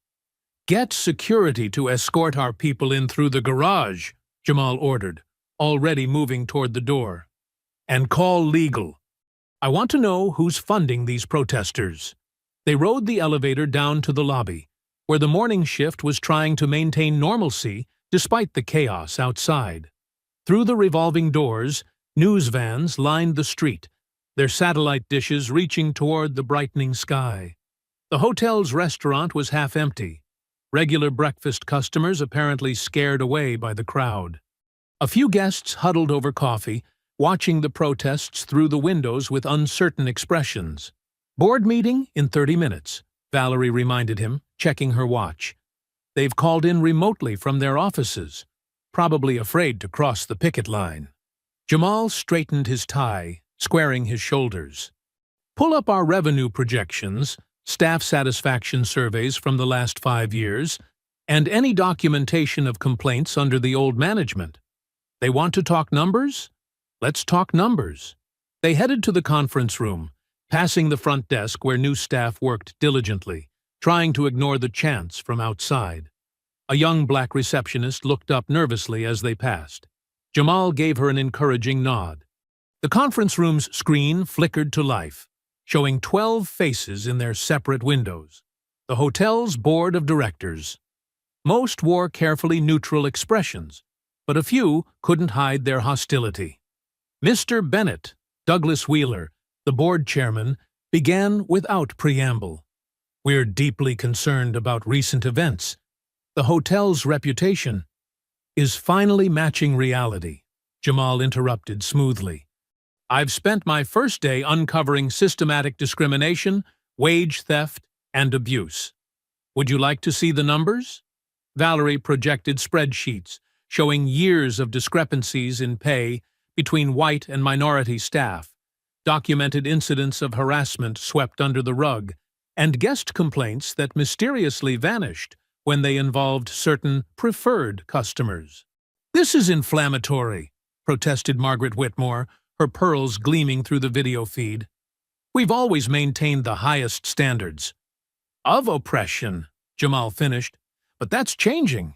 Get security to escort our people in through the garage," Jamal ordered, already moving toward the door. "And call legal. I want to know who's funding these protesters." They rode the elevator down to the lobby, where the morning shift was trying to maintain normalcy despite the chaos outside. Through the revolving doors, news vans lined the street, their satellite dishes reaching toward the brightening sky. The hotel's restaurant was half empty, regular breakfast customers apparently scared away by the crowd. A few guests huddled over coffee, watching the protests through the windows with uncertain expressions. "Board meeting in 30 minutes, Valerie reminded him, checking her watch. "They've called in remotely from their offices, probably afraid to cross the picket line." Jamal straightened his tie, squaring his shoulders. "Pull up our revenue projections, staff satisfaction surveys from the last 5 years, and any documentation of complaints under the old management. They want to talk numbers? Let's talk numbers." They headed to the conference room, passing the front desk where new staff worked diligently, trying to ignore the chants from outside. A young black receptionist looked up nervously as they passed. Jamal gave her an encouraging nod. The conference room's screen flickered to life, showing 12 faces in their separate windows. The hotel's board of directors. Most wore carefully neutral expressions, but a few couldn't hide their hostility. Mr. Bennett, Douglas Wheeler, the board chairman, began without preamble. "We're deeply concerned about recent events. The hotel's reputation is finally matching reality," Jamal interrupted smoothly. "I've spent my first day uncovering systematic discrimination, wage theft, and abuse. Would you like to see the numbers?" Valerie projected spreadsheets showing years of discrepancies in pay between white and minority staff, documented incidents of harassment swept under the rug, and guest complaints that mysteriously vanished when they involved certain preferred customers. "This is inflammatory," protested Margaret Whitmore, her pearls gleaming through the video feed. "We've always maintained the highest standards." "Of oppression," Jamal finished, "but that's changing.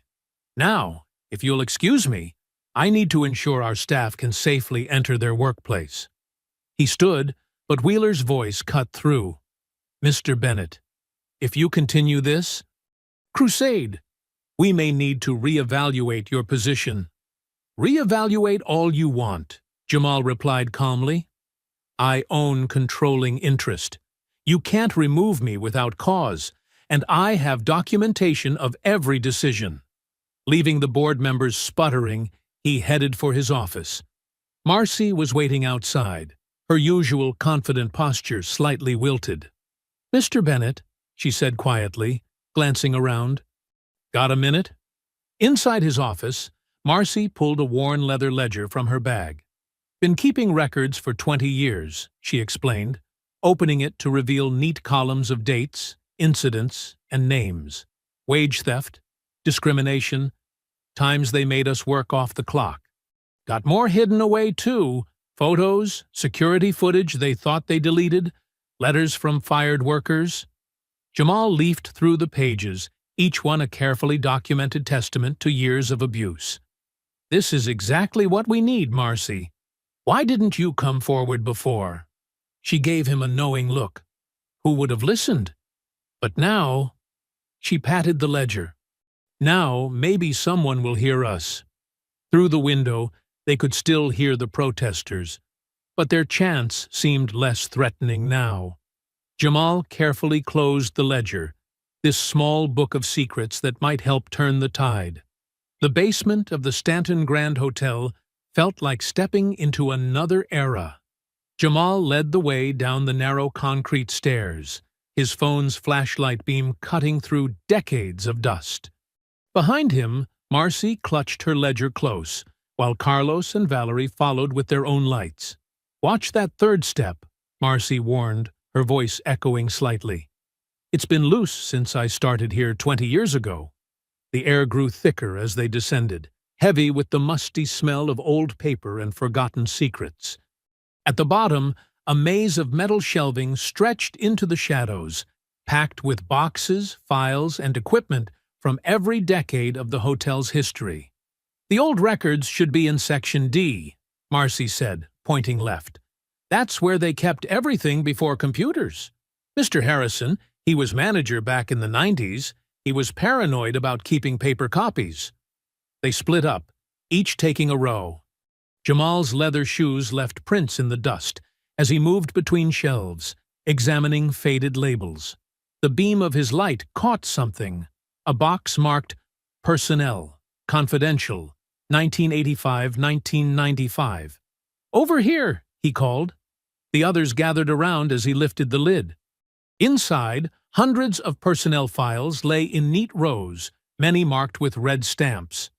Now, if you'll excuse me, I need to ensure our staff can safely enter their workplace." He stood, but Wheeler's voice cut through. "Mr. Bennett, if you continue this crusade, we may need to reevaluate your position." "Reevaluate all you want," Jamal replied calmly. "I own controlling interest. You can't remove me without cause, and I have documentation of every decision." Leaving the board members sputtering, he headed for his office. Marcy was waiting outside, her usual confident posture slightly wilted. "Mr. Bennett," she said quietly, glancing around. "Got a minute?" Inside his office, Marcy pulled a worn leather ledger from her bag. "Been keeping records for 20 years, she explained, opening it to reveal neat columns of dates, incidents, and names. Wage theft, discrimination, times they made us work off the clock. Got more hidden away, too. Photos, security footage they thought they deleted, letters from fired workers." Jamal leafed through the pages, each one a carefully documented testament to years of abuse. "This is exactly what we need, Marcy. Why didn't you come forward before?" She gave him a knowing look. Who would have listened? But now, she patted the ledger. "Now, maybe someone will hear us." Through the window, they could still hear the protesters, but their chants seemed less threatening now. Jamal carefully closed the ledger, this small book of secrets that might help turn the tide. The basement of the Stanton Grand Hotel felt like stepping into another era. Jamal led the way down the narrow concrete stairs, his phone's flashlight beam cutting through decades of dust. Behind him, Marcy clutched her ledger close, while Carlos and Valerie followed with their own lights. "Watch that third step," Marcy warned, her voice echoing slightly. "It's been loose since I started here 20 years ago." The air grew thicker as they descended, heavy with the musty smell of old paper and forgotten secrets. At the bottom, a maze of metal shelving stretched into the shadows, packed with boxes, files, and equipment from every decade of the hotel's history. "The old records should be in Section D," Marcy said, pointing left. "That's where they kept everything before computers. Mr. Harrison, he was manager back in the 90s. He was paranoid about keeping paper copies." They split up, each taking a row. Jamal's leather shoes left prints in the dust as he moved between shelves, examining faded labels. The beam of his light caught something, a box marked Personnel, Confidential, 1985-1995. "Over here," he called. The others gathered around as he lifted the lid. Inside, hundreds of personnel files lay in neat rows, many marked with red stamps.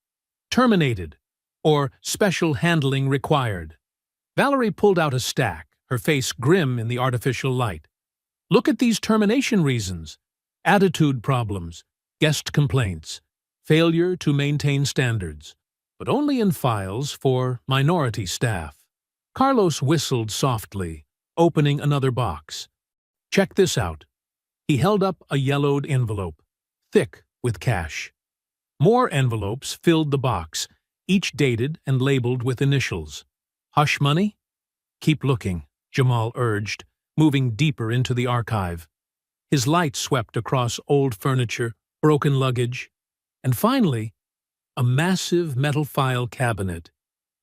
"Terminated," or "Special handling required." Valerie pulled out a stack, her face grim in the artificial light. "Look at these termination reasons. Attitude problems, guest complaints, failure to maintain standards, but only in files for minority staff." Carlos whistled softly, opening another box. "Check this out." He held up a yellowed envelope, thick with cash. More envelopes filled the box, each dated and labeled with initials. "Hush money?" "Keep looking," Jamal urged, moving deeper into the archive. His light swept across old furniture, broken luggage, and finally, a massive metal file cabinet,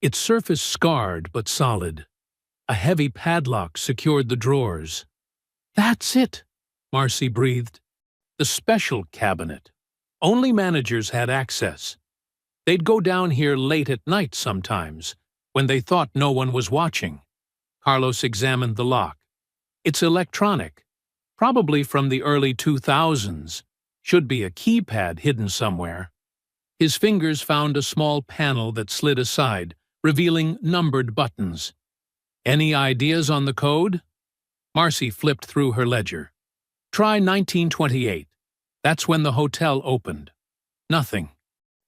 its surface scarred but solid. A heavy padlock secured the drawers. "That's it," Marcy breathed. "The special cabinet. Only managers had access. They'd go down here late at night sometimes, when they thought no one was watching." Carlos examined the lock. "It's electronic, probably from the early 2000s. Should be a keypad hidden somewhere." His fingers found a small panel that slid aside, revealing numbered buttons. "Any ideas on the code?" Marcy flipped through her ledger. "Try 1928. That's when the hotel opened." "Nothing."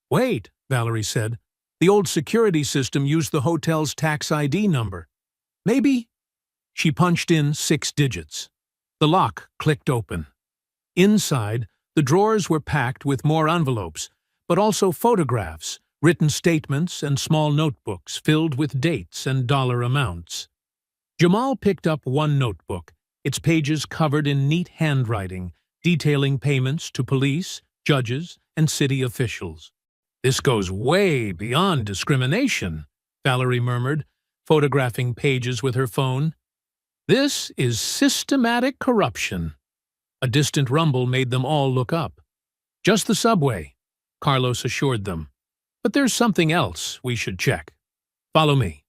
"Wait," Valerie said. "The old security system used the hotel's tax ID number. Maybe—" She punched in 6 digits. The lock clicked open. Inside, the drawers were packed with more envelopes, but also photographs, written statements, and small notebooks filled with dates and dollar amounts. Jamal picked up one notebook, its pages covered in neat handwriting, detailing payments to police, judges, and city officials. "This goes way beyond discrimination," Valerie murmured, photographing pages with her phone. "This is systematic corruption." A distant rumble made them all look up. "Just the subway," Carlos assured them. "But there's something else we should check. Follow me."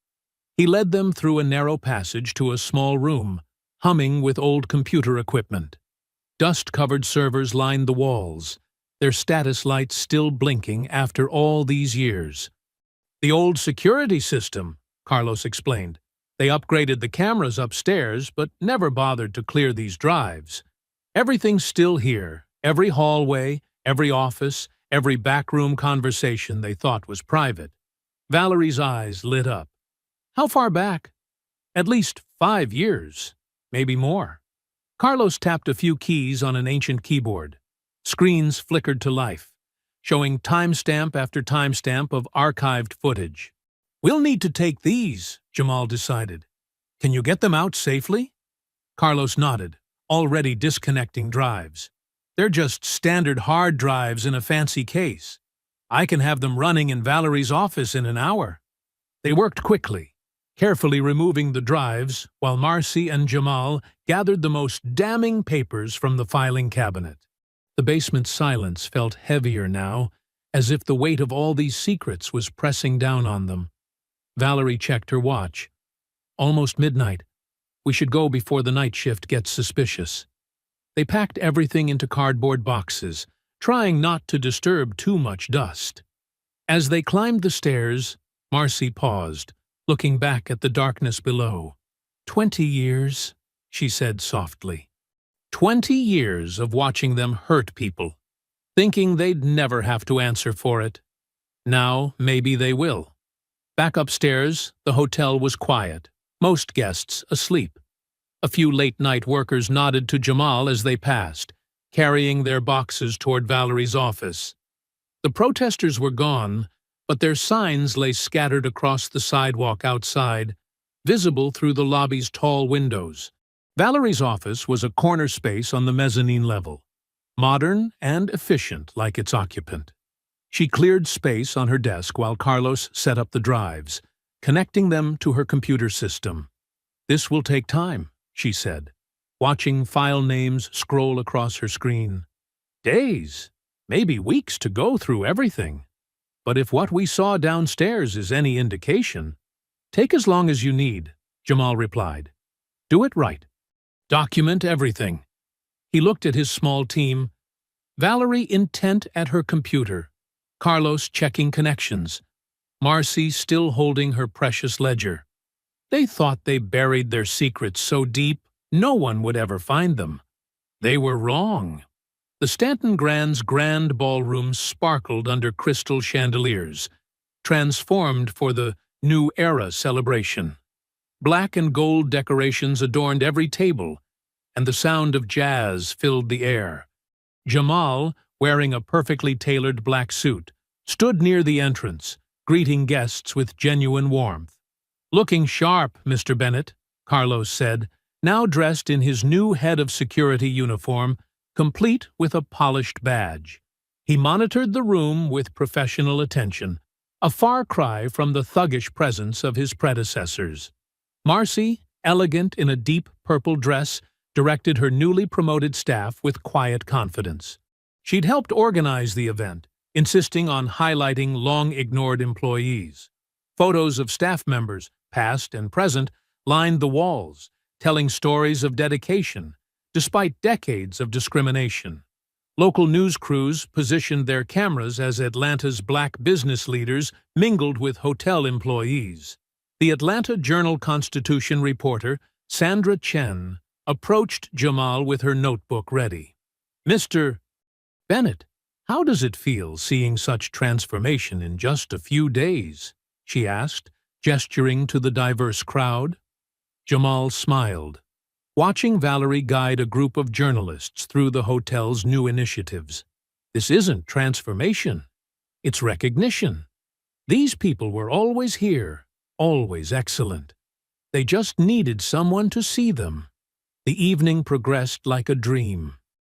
He led them through a narrow passage to a small room, humming with old computer equipment. Dust-covered servers lined the walls, their status lights still blinking after all these years. "The old security system," Carlos explained. "They upgraded the cameras upstairs, but never bothered to clear these drives. Everything's still here, every hallway, every office, every backroom conversation they thought was private." Valerie's eyes lit up. "How far back?" "At least 5 years, maybe more." Carlos tapped a few keys on an ancient keyboard. Screens flickered to life, showing timestamp after timestamp of archived footage. "We'll need to take these," Jamal decided. "Can you get them out safely?" Carlos nodded, already disconnecting drives. "They're just standard hard drives in a fancy case. I can have them running in Valerie's office in an hour." They worked quickly, carefully removing the drives while Marcy and Jamal gathered the most damning papers from the filing cabinet. The basement's silence felt heavier now, as if the weight of all these secrets was pressing down on them. Valerie checked her watch. "Almost midnight. We should go before the night shift gets suspicious." They packed everything into cardboard boxes, trying not to disturb too much dust. As they climbed the stairs, Marcy paused, looking back at the darkness below. 20 years, she said softly. 20 years of watching them hurt people, thinking they'd never have to answer for it. Now, maybe they will. Back upstairs, the hotel was quiet, most guests asleep. A few late-night workers nodded to Jamal as they passed, carrying their boxes toward Valerie's office. The protesters were gone, but their signs lay scattered across the sidewalk outside, visible through the lobby's tall windows. Valerie's office was a corner space on the mezzanine level, modern and efficient like its occupant. She cleared space on her desk while Carlos set up the drives, connecting them to her computer system. "This will take time," she said, watching file names scroll across her screen. "Days, maybe weeks to go through everything. But if what we saw downstairs is any indication—" "Take as long as you need," Jamal replied. "Do it right. Document everything." He looked at his small team, Valerie intent at her computer, Carlos checking connections, Marcy still holding her precious ledger. They thought they buried their secrets so deep no one would ever find them. They were wrong. The Stanton Grand's grand ballroom sparkled under crystal chandeliers, transformed for the New Era celebration. Black and gold decorations adorned every table, and the sound of jazz filled the air. Jamal, wearing a perfectly tailored black suit, stood near the entrance, greeting guests with genuine warmth. "Looking sharp, Mr. Bennett," Carlos said, now dressed in his new head of security uniform, complete with a polished badge. He monitored the room with professional attention, a far cry from the thuggish presence of his predecessors. Marcy, elegant in a deep purple dress, directed her newly promoted staff with quiet confidence. She'd helped organize the event, insisting on highlighting long-ignored employees. Photos of staff members, past and present, lined the walls, telling stories of dedication, despite decades of discrimination. Local news crews positioned their cameras as Atlanta's black business leaders mingled with hotel employees. The Atlanta Journal-Constitution reporter, Sandra Chen, approached Jamal with her notebook ready. "Mr. Bennett, how does it feel seeing such transformation in just a few days?" she asked, gesturing to the diverse crowd. Jamal smiled, watching Valerie guide a group of journalists through the hotel's new initiatives. "This isn't transformation. It's recognition. These people were always here, always excellent. They just needed someone to see them." The evening progressed like a dream.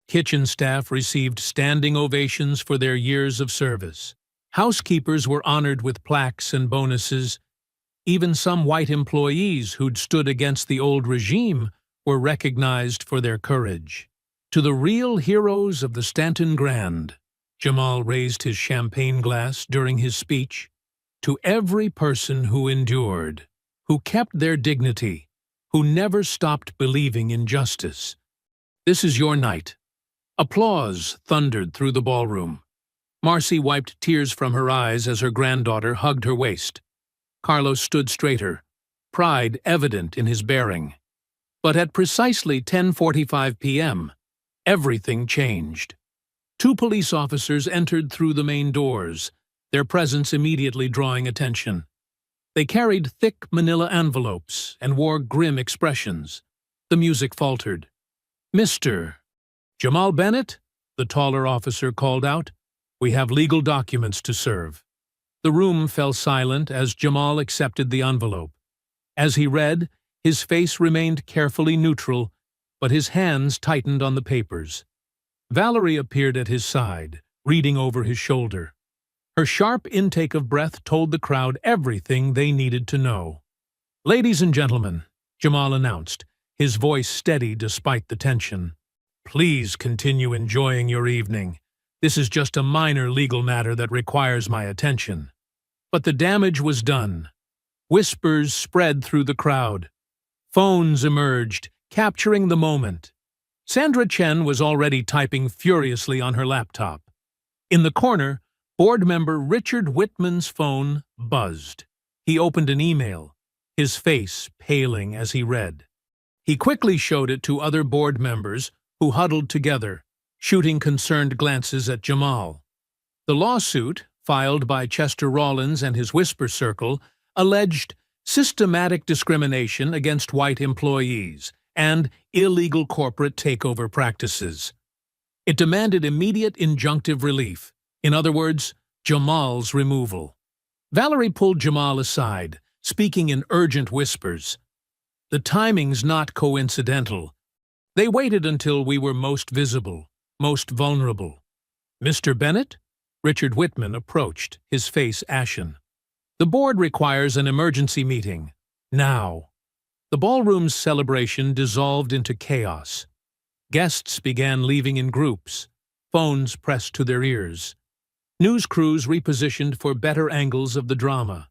Kitchen staff received standing ovations for their years of service. Housekeepers were honored with plaques and bonuses. Even some white employees who'd stood against the old regime were recognized for their courage. To the real heroes of the Stanton Grand, Jamal raised his champagne glass during his speech. To every person who endured, who kept their dignity, who never stopped believing in justice. This is your night. Applause thundered through the ballroom. Marcy wiped tears from her eyes as her granddaughter hugged her waist. Carlos stood straighter, pride evident in his bearing. But at precisely 10:45 p.m., everything changed. Two police officers entered through the main doors, their presence immediately drawing attention. They carried thick manila envelopes and wore grim expressions. The music faltered. "Mr. Jamal Bennett?" the taller officer called out. "We have legal documents to serve." The room fell silent as Jamal accepted the envelope. As he read, his face remained carefully neutral, but his hands tightened on the papers. Valerie appeared at his side, reading over his shoulder. Her sharp intake of breath told the crowd everything they needed to know. "Ladies and gentlemen," Jamal announced, his voice steady despite the tension, "please continue enjoying your evening. This is just a minor legal matter that requires my attention." But the damage was done. Whispers spread through the crowd. Phones emerged, capturing the moment. Sandra Chen was already typing furiously on her laptop. In the corner, board member Richard Whitman's phone buzzed. He opened an email, his face paling as he read. He quickly showed it to other board members who huddled together, shooting concerned glances at Jamal. The lawsuit, filed by Chester Rollins and his Whisper Circle, alleged systematic discrimination against white employees and illegal corporate takeover practices. It demanded immediate injunctive relief, in other words, Jamal's removal. Valerie pulled Jamal aside, speaking in urgent whispers. "The timing's not coincidental. They waited until we were most visible, most vulnerable." "Mr. Bennett?" Richard Whitman approached, his face ashen. "The board requires an emergency meeting. Now." The ballroom's celebration dissolved into chaos. Guests began leaving in groups, phones pressed to their ears. News crews repositioned for better angles of the drama.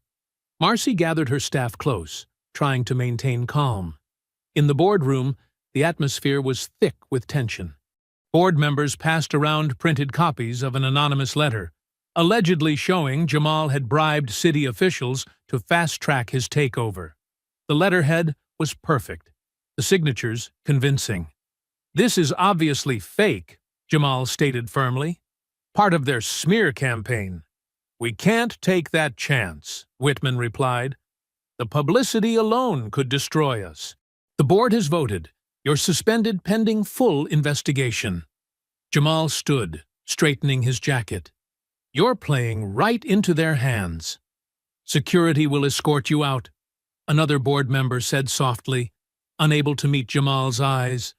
Marcy gathered her staff close, trying to maintain calm. In the boardroom, the atmosphere was thick with tension. Board members passed around printed copies of an anonymous letter, allegedly showing Jamal had bribed city officials to fast-track his takeover. The letterhead was perfect, the signatures convincing. "This is obviously fake," Jamal stated firmly. "Part of their smear campaign." "We can't take that chance," Whitman replied. "The publicity alone could destroy us. The board has voted. You're suspended pending full investigation." Jamal stood, straightening his jacket. "You're playing right into their hands." "Security will escort you out," another board member said softly, unable to meet Jamal's eyes.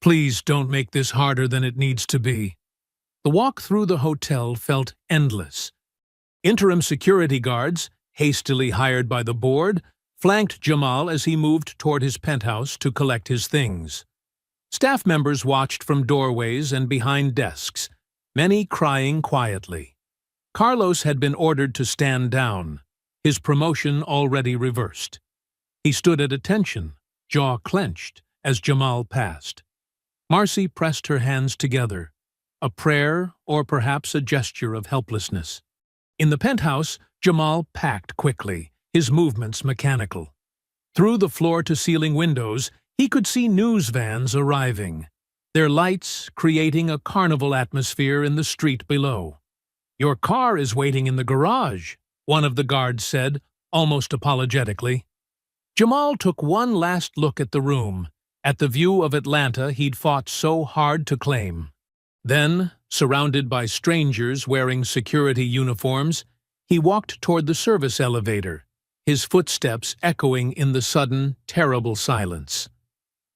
"Please don't make this harder than it needs to be." The walk through the hotel felt endless. Interim security guards, hastily hired by the board, flanked Jamal as he moved toward his penthouse to collect his things. Staff members watched from doorways and behind desks, many crying quietly. Carlos had been ordered to stand down, his promotion already reversed. He stood at attention, jaw clenched, as Jamal passed. Marcy pressed her hands together, a prayer or perhaps a gesture of helplessness. In the penthouse, Jamal packed quickly, his movements mechanical. Through the floor-to-ceiling windows, he could see news vans arriving, their lights creating a carnival atmosphere in the street below. "Your car is waiting in the garage," one of the guards said, almost apologetically. Jamal took one last look at the room, at the view of Atlanta he'd fought so hard to claim. Then, surrounded by strangers wearing security uniforms, he walked toward the service elevator, his footsteps echoing in the sudden, terrible silence.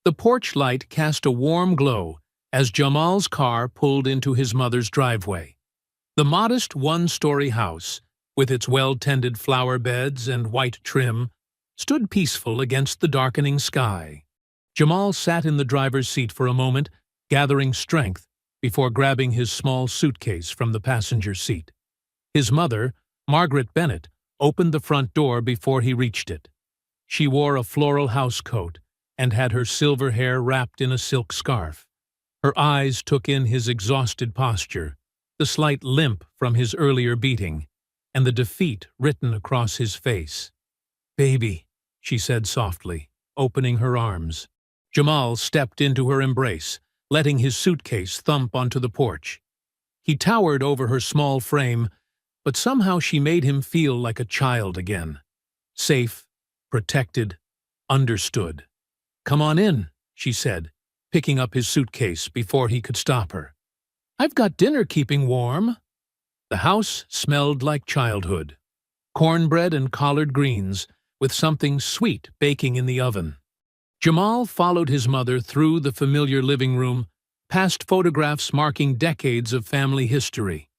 The porch light cast a warm glow as Jamal's car pulled into his mother's driveway. The modest one-story house, with its well-tended flower beds and white trim, stood peaceful against the darkening sky. Jamal sat in the driver's seat for a moment, gathering strength before grabbing his small suitcase from the passenger seat. His mother, Margaret Bennett, opened the front door before he reached it. She wore a floral housecoat and had her silver hair wrapped in a silk scarf. Her eyes took in his exhausted posture, the slight limp from his earlier beating, and the defeat written across his face. "Baby," she said softly, opening her arms. Jamal stepped into her embrace, letting his suitcase thump onto the porch. He towered over her small frame, but somehow she made him feel like a child again. Safe, protected, understood. "Come on in," she said, picking up his suitcase before he could stop her. "I've got dinner keeping warm." The house smelled like childhood. Cornbread and collard greens, with something sweet baking in the oven. Jamal followed his mother through the familiar living room, past photographs marking decades of family history.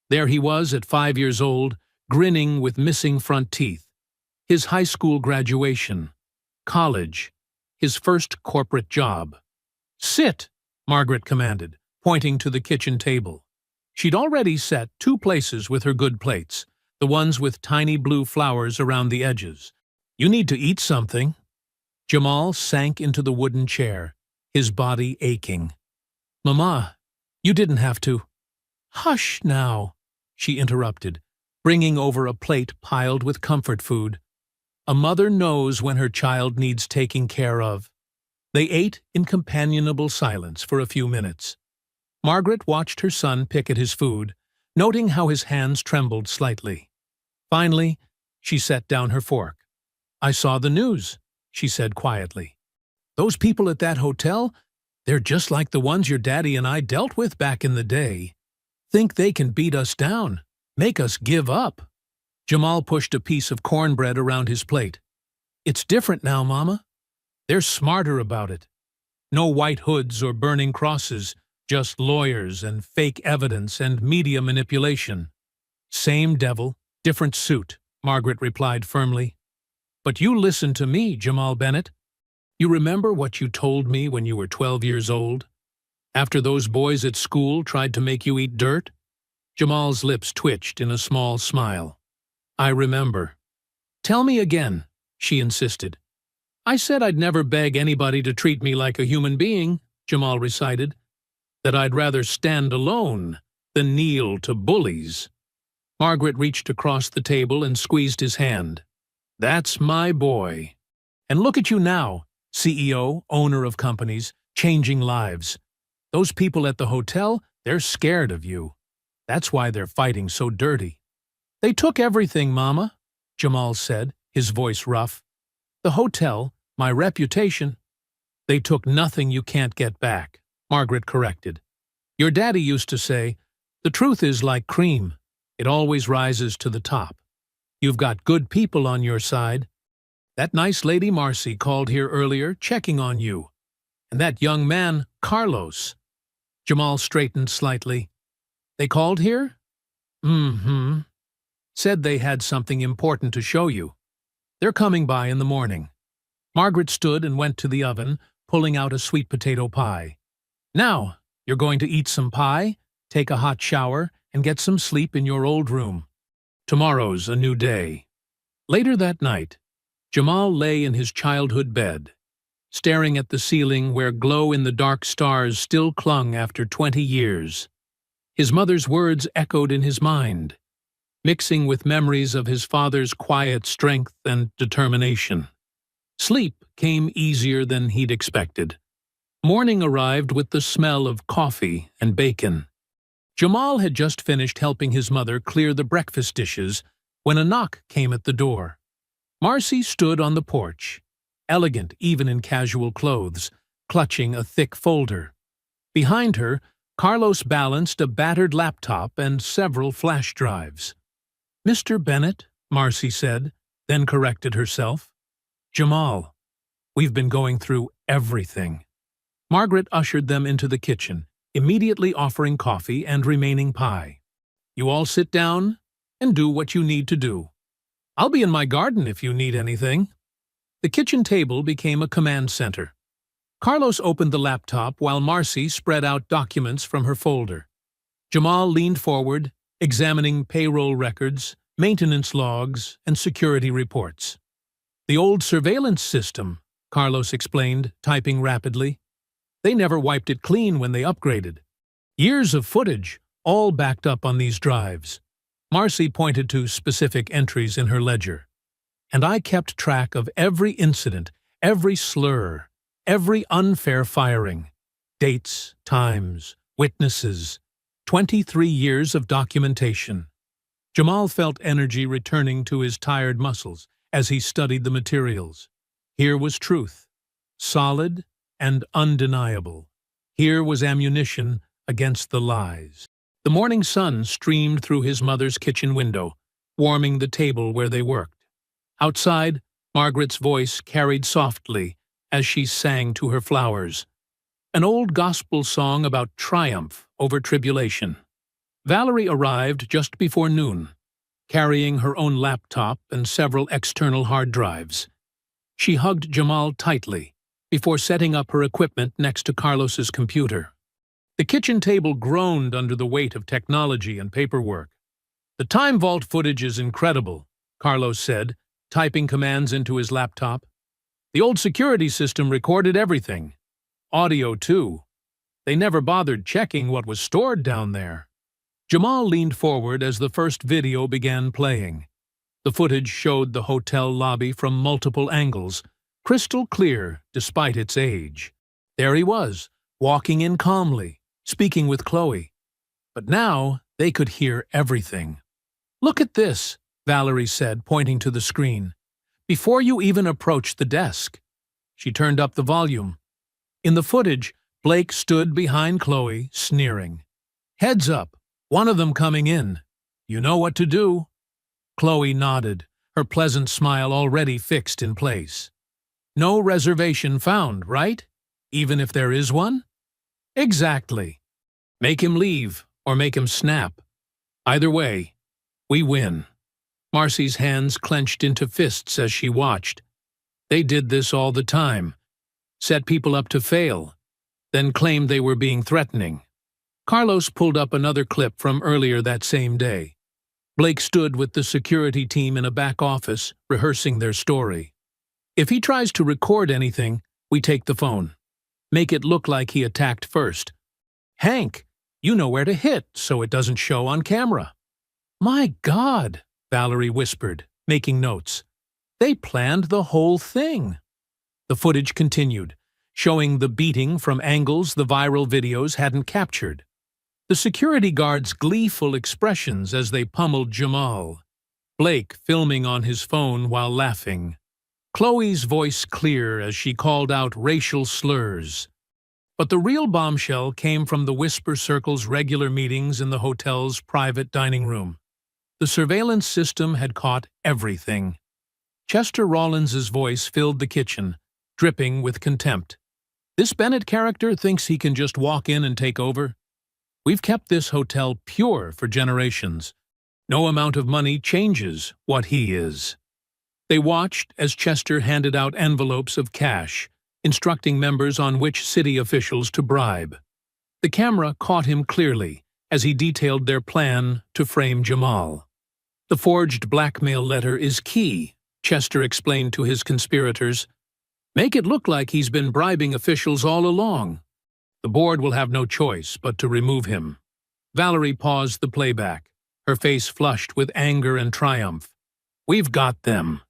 There he was at 5 years old, grinning with missing front teeth. His high school graduation, college, his first corporate job. "Sit," Margaret commanded, pointing to the kitchen table. She'd already set 2 places with her good plates, the ones with tiny blue flowers around the edges. "You need to eat something." Jamal sank into the wooden chair, his body aching. "Mama, you didn't have to." "Hush now," she interrupted, bringing over a plate piled with comfort food. A mother knows when her child needs taking care of. They ate in companionable silence for a few minutes. Margaret watched her son pick at his food, noting how his hands trembled slightly. Finally, she set down her fork. "I saw the news," she said quietly. "Those people at that hotel, they're just like the ones your daddy and I dealt with back in the day. Think they can beat us down, make us give up." Jamal pushed a piece of cornbread around his plate. "It's different now, Mama. They're smarter about it. No white hoods or burning crosses, just lawyers and fake evidence and media manipulation." "Same devil, different suit," Margaret replied firmly. "But you listen to me, Jamal Bennett. You remember what you told me when you were 12 years old? After those boys at school tried to make you eat dirt?" Jamal's lips twitched in a small smile. "I remember." "Tell me again," she insisted. "I said I'd never beg anybody to treat me like a human being," Jamal recited. "That I'd rather stand alone than kneel to bullies." Margaret reached across the table and squeezed his hand. "That's my boy. And look at you now, CEO, owner of companies, changing lives. Those people at the hotel, they're scared of you. That's why they're fighting so dirty." "They took everything, Mama," Jamal said, his voice rough. "The hotel, my reputation." "They took nothing you can't get back," Margaret corrected. "Your daddy used to say, the truth is like cream. It always rises to the top. You've got good people on your side. That nice lady Marcy called here earlier, checking on you. And that young man, Carlos." Jamal straightened slightly. "They called here?" "Mm-hmm. Said they had something important to show you. They're coming by in the morning." Margaret stood and went to the oven, pulling out a sweet potato pie. "Now, you're going to eat some pie, take a hot shower, and get some sleep in your old room. Tomorrow's a new day." Later that night, Jamal lay in his childhood bed, staring at the ceiling where glow-in-the-dark stars still clung after 20 years. His mother's words echoed in his mind, mixing with memories of his father's quiet strength and determination. Sleep came easier than he'd expected. Morning arrived with the smell of coffee and bacon. Jamal had just finished helping his mother clear the breakfast dishes when a knock came at the door. Marcy stood on the porch, elegant even in casual clothes, clutching a thick folder. Behind her, Carlos balanced a battered laptop and several flash drives. "Mr. Bennett," Marcy said, then corrected herself. "Jamal, we've been going through everything." Margaret ushered them into the kitchen, immediately offering coffee and remaining pie. "You all sit down and do what you need to do. I'll be in my garden if you need anything." The kitchen table became a command center. Carlos opened the laptop while Marcy spread out documents from her folder. Jamal leaned forward, examining payroll records, maintenance logs, and security reports. The old surveillance system, Carlos explained, typing rapidly. They never wiped it clean when they upgraded. Years of footage, all backed up on these drives. Marcy pointed to specific entries in her ledger. And I kept track of every incident, every slur, every unfair firing. Dates, times, witnesses. 23 years of documentation. Jamal felt energy returning to his tired muscles as he studied the materials. Here was truth, solid and undeniable. Here was ammunition against the lies. The morning sun streamed through his mother's kitchen window, warming the table where they worked. Outside, Margaret's voice carried softly as she sang to her flowers. An old gospel song about triumph over tribulation. Valerie arrived just before noon, carrying her own laptop and several external hard drives. She hugged Jamal tightly before setting up her equipment next to Carlos's computer. The kitchen table groaned under the weight of technology and paperwork. "The time vault footage is incredible," Carlos said, typing commands into his laptop. "The old security system recorded everything. Audio, too. They never bothered checking what was stored down there." Jamal leaned forward as the first video began playing. The footage showed the hotel lobby from multiple angles, crystal clear despite its age. There he was, walking in calmly, speaking with Chloe. But now they could hear everything. "Look at this," Valerie said, pointing to the screen. "Before you even approached the desk." She turned up the volume. In the footage, Blake stood behind Chloe, sneering. "Heads up, one of them coming in. You know what to do." Chloe nodded, her pleasant smile already fixed in place. "No reservation found, right? Even if there is one?" "Exactly. Make him leave, or make him snap. Either way, we win." Marcy's hands clenched into fists as she watched. They did this all the time. Set people up to fail, then claimed they were being threatening. Carlos pulled up another clip from earlier that same day. Blake stood with the security team in a back office, rehearsing their story. "If he tries to record anything, we take the phone. Make it look like he attacked first. Hank, you know where to hit so it doesn't show on camera." "My God," Valerie whispered, making notes. "They planned the whole thing." The footage continued, showing the beating from angles the viral videos hadn't captured. The security guards' gleeful expressions as they pummeled Jamal. Blake filming on his phone while laughing. Chloe's voice clear as she called out racial slurs. But the real bombshell came from the Whisper Circle's regular meetings in the hotel's private dining room. The surveillance system had caught everything. Chester Rawlins's voice filled the kitchen, dripping with contempt. "This Bennett character thinks he can just walk in and take over? We've kept this hotel pure for generations. No amount of money changes what he is." They watched as Chester handed out envelopes of cash, instructing members on which city officials to bribe. The camera caught him clearly as he detailed their plan to frame Jamal. "The forged blackmail letter is key," Chester explained to his conspirators. "Make it look like he's been bribing officials all along. The board will have no choice but to remove him." Valerie paused the playback, her face flushed with anger and triumph. "We've got them.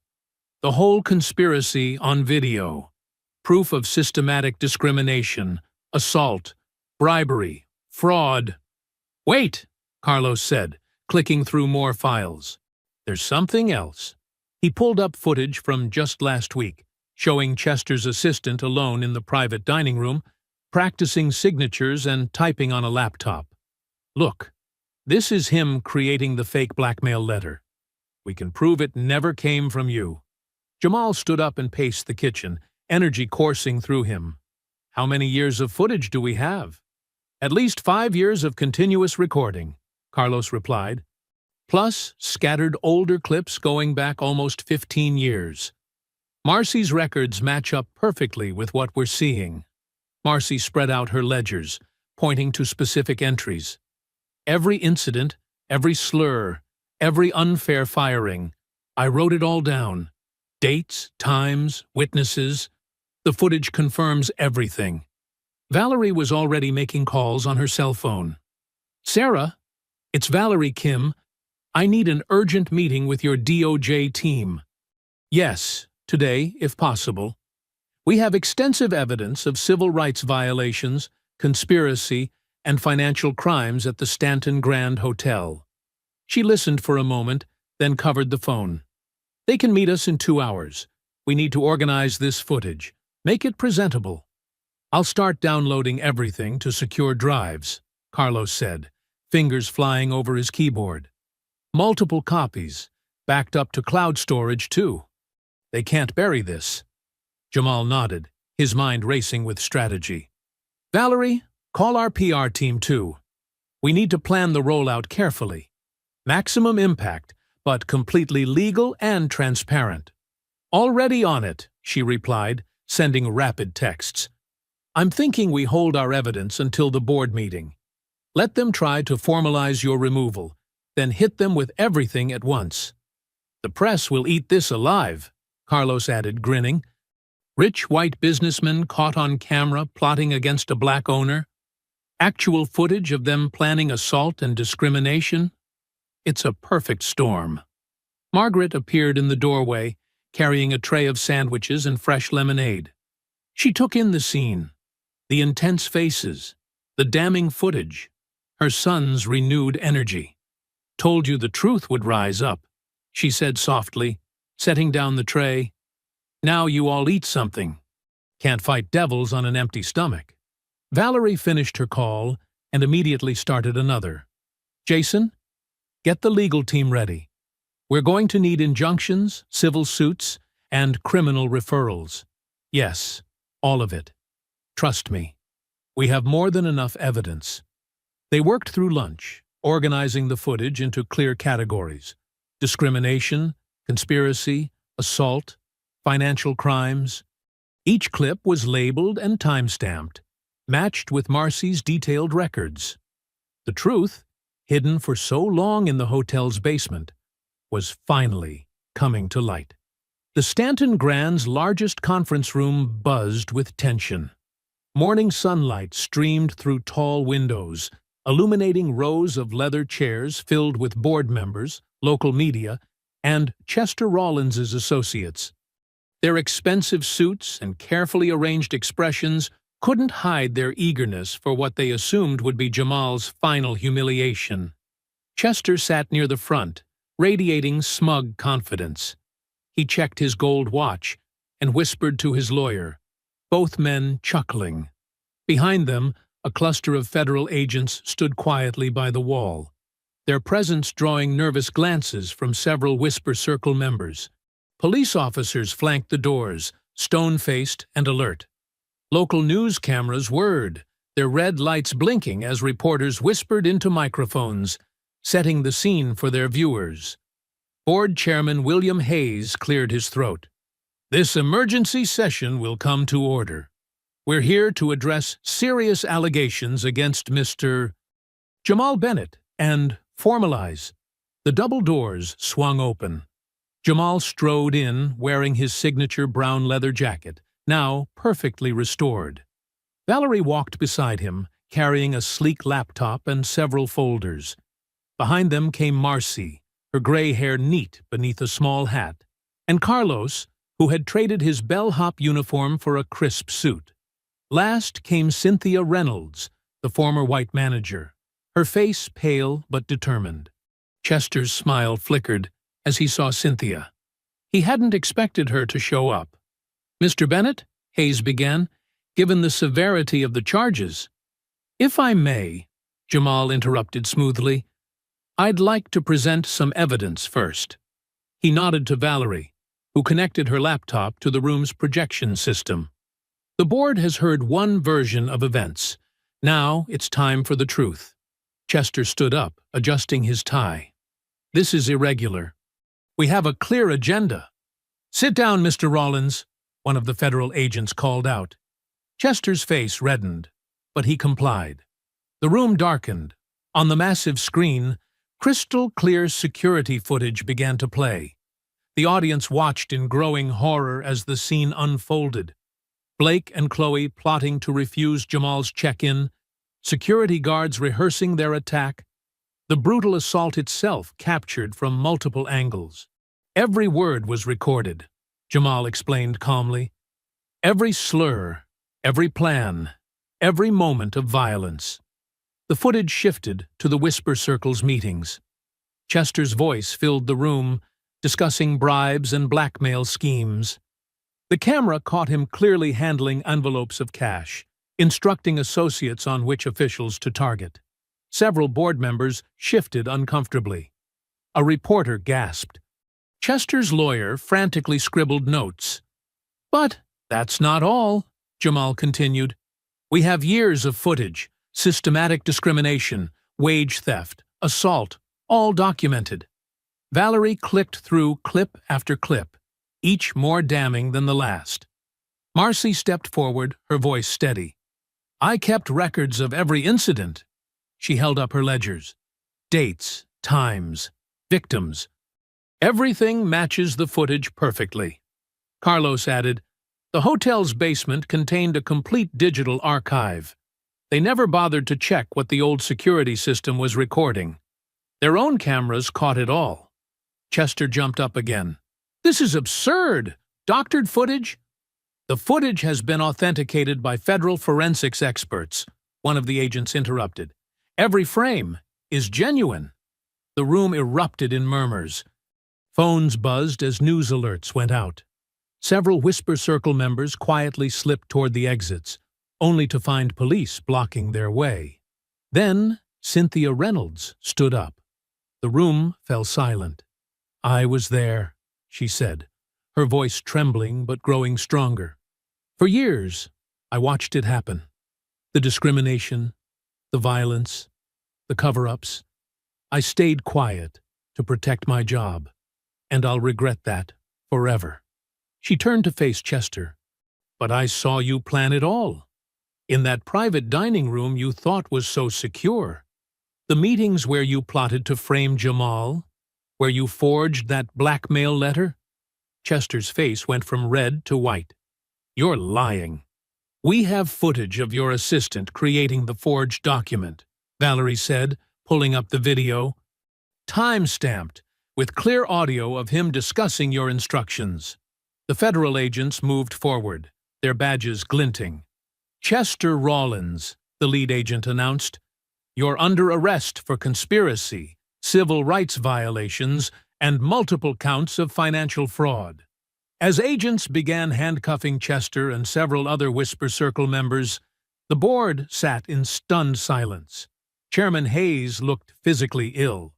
The whole conspiracy on video. Proof of systematic discrimination, assault, bribery, fraud." "Wait," Carlos said, clicking through more files. "There's something else." He pulled up footage from just last week, showing Chester's assistant alone in the private dining room, practicing signatures and typing on a laptop. "Look, this is him creating the fake blackmail letter. We can prove it never came from you." Jamal stood up and paced the kitchen, energy coursing through him. "How many years of footage do we have?" "At least 5 years of continuous recording," Carlos replied. "Plus scattered older clips going back almost 15 years. Marcy's records match up perfectly with what we're seeing." Marcy spread out her ledgers, pointing to specific entries. "Every incident, every slur, every unfair firing. I wrote it all down. Dates, times, witnesses. The footage confirms everything. Valerie was already making calls on her cell phone. "Sarah, it's Valerie, Kim. I need an urgent meeting with your DOJ team." "Yes, today, if possible. We have extensive evidence of civil rights violations, conspiracy, and financial crimes at the Stanton Grand Hotel." She listened for a moment, then covered the phone. "They can meet us in 2 hours. We need to organize this footage. Make it presentable." "I'll start downloading everything to secure drives," Carlos said, fingers flying over his keyboard. "Multiple copies, backed up to cloud storage too. They can't bury this." Jamal nodded, his mind racing with strategy. "Valerie, call our PR team too. We need to plan the rollout carefully. Maximum impact, but completely legal and transparent." "Already on it," she replied, sending rapid texts. "I'm thinking we hold our evidence until the board meeting. Let them try to formalize your removal, then hit them with everything at once." "The press will eat this alive," Carlos added, grinning. "Rich white businessmen caught on camera plotting against a black owner. Actual footage of them planning assault and discrimination. It's a perfect storm." Margaret appeared in the doorway, carrying a tray of sandwiches and fresh lemonade. She took in the scene, the intense faces, the damning footage, her son's renewed energy. "Told you the truth would rise up," she said softly, setting down the tray. "Now you all eat something. Can't fight devils on an empty stomach." Valerie finished her call and immediately started another. "Jason, get the legal team ready. We're going to need injunctions, civil suits, and criminal referrals. Yes, all of it. Trust me. We have more than enough evidence." They worked through lunch, organizing the footage into clear categories: discrimination, conspiracy, assault, financial crimes. Each clip was labeled and time-stamped, matched with Marcy's detailed records. The truth, hidden for so long in the hotel's basement, was finally coming to light. The Stanton Grand's largest conference room buzzed with tension. Morning sunlight streamed through tall windows, illuminating rows of leather chairs filled with board members, local media, and Chester Rawlins's associates. Their expensive suits and carefully arranged expressions couldn't hide their eagerness for what they assumed would be Jamal's final humiliation. Chester sat near the front, radiating smug confidence. He checked his gold watch and whispered to his lawyer, both men chuckling. Behind them, a cluster of federal agents stood quietly by the wall, their presence drawing nervous glances from several Whisper Circle members. Police officers flanked the doors, stone-faced and alert. Local news cameras whirred, their red lights blinking as reporters whispered into microphones, setting the scene for their viewers. Board Chairman William Hayes cleared his throat. "This emergency session will come to order. We're here to address serious allegations against Mr. Jamal Bennett and formalize." The double doors swung open. Jamal strode in, wearing his signature brown leather jacket, now perfectly restored. Valerie walked beside him, carrying a sleek laptop and several folders. Behind them came Marcy, her gray hair neat beneath a small hat, and Carlos, who had traded his bellhop uniform for a crisp suit. Last came Cynthia Reynolds, the former white manager, her face pale but determined. Chester's smile flickered as he saw Cynthia. He hadn't expected her to show up. "Mr. Bennett," Hayes began, "given the severity of the charges—" "If I may," Jamal interrupted smoothly, "I'd like to present some evidence first." He nodded to Valerie, who connected her laptop to the room's projection system. "The board has heard one version of events. Now it's time for the truth." Chester stood up, adjusting his tie. "This is irregular. We have a clear agenda." "Sit down, Mr. Rawlins," one of the federal agents called out. Chester's face reddened, but he complied. The room darkened. On the massive screen, crystal-clear security footage began to play. The audience watched in growing horror as the scene unfolded. Blake and Chloe plotting to refuse Jamal's check-in, security guards rehearsing their attack, the brutal assault itself captured from multiple angles. Every word was recorded, Jamal explained calmly. Every slur, every plan, every moment of violence. The footage shifted to the Whisper Circle's meetings. Chester's voice filled the room, discussing bribes and blackmail schemes. The camera caught him clearly handling envelopes of cash, instructing associates on which officials to target. Several board members shifted uncomfortably. A reporter gasped. Chester's lawyer frantically scribbled notes. But that's not all, Jamal continued. We have years of footage, systematic discrimination, wage theft, assault, all documented. Valerie clicked through clip after clip, each more damning than the last. Marcy stepped forward, her voice steady. I kept records of every incident. She held up her ledgers. Dates, times, victims. Everything matches the footage perfectly. Carlos added, the hotel's basement contained a complete digital archive. They never bothered to check what the old security system was recording. Their own cameras caught it all. Chester jumped up again. This is absurd! Doctored footage? The footage has been authenticated by federal forensics experts, one of the agents interrupted. Every frame is genuine. The room erupted in murmurs. Phones buzzed as news alerts went out. Several Whisper Circle members quietly slipped toward the exits, only to find police blocking their way. Then Cynthia Reynolds stood up. The room fell silent. I was there, she said, her voice trembling but growing stronger. For years, I watched it happen. The discrimination, the violence, the cover-ups. I stayed quiet to protect my job, and I'll regret that forever. She turned to face Chester. But I saw you plan it all. In that private dining room you thought was so secure. The meetings where you plotted to frame Jamal, where you forged that blackmail letter. Chester's face went from red to white. You're lying. We have footage of your assistant creating the forged document, Valerie said, pulling up the video. Time-stamped, with clear audio of him discussing your instructions. The federal agents moved forward, their badges glinting. Chester Rawlins, the lead agent announced. You're under arrest for conspiracy, civil rights violations, and multiple counts of financial fraud. As agents began handcuffing Chester and several other Whisper Circle members, the board sat in stunned silence. Chairman Hayes looked physically ill.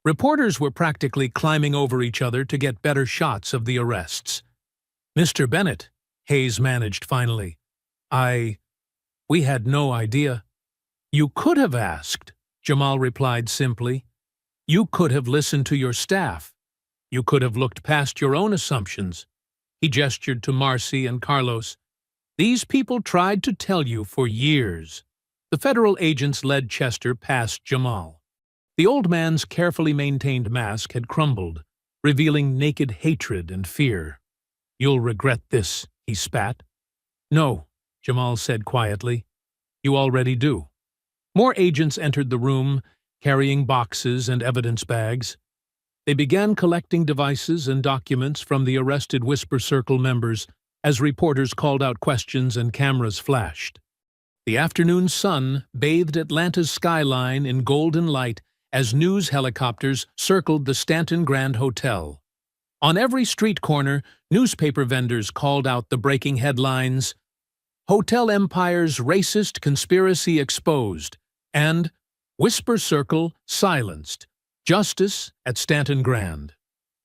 Reporters were practically climbing over each other to get better shots of the arrests. Mr. Bennett, Hayes managed finally. We had no idea. You could have asked, Jamal replied simply. You could have listened to your staff. You could have looked past your own assumptions. He gestured to Marcy and Carlos. These people tried to tell you for years. The federal agents led Chester past Jamal. The old man's carefully maintained mask had crumbled, revealing naked hatred and fear. You'll regret this, he spat. No, Jamal said quietly. You already do. More agents entered the room, carrying boxes and evidence bags. They began collecting devices and documents from the arrested Whisper Circle members as reporters called out questions and cameras flashed. The afternoon sun bathed Atlanta's skyline in golden light as news helicopters circled the Stanton Grand Hotel. On every street corner, newspaper vendors called out the breaking headlines, Hotel Empire's Racist Conspiracy Exposed, and Whisper Circle Silenced, Justice at Stanton Grand.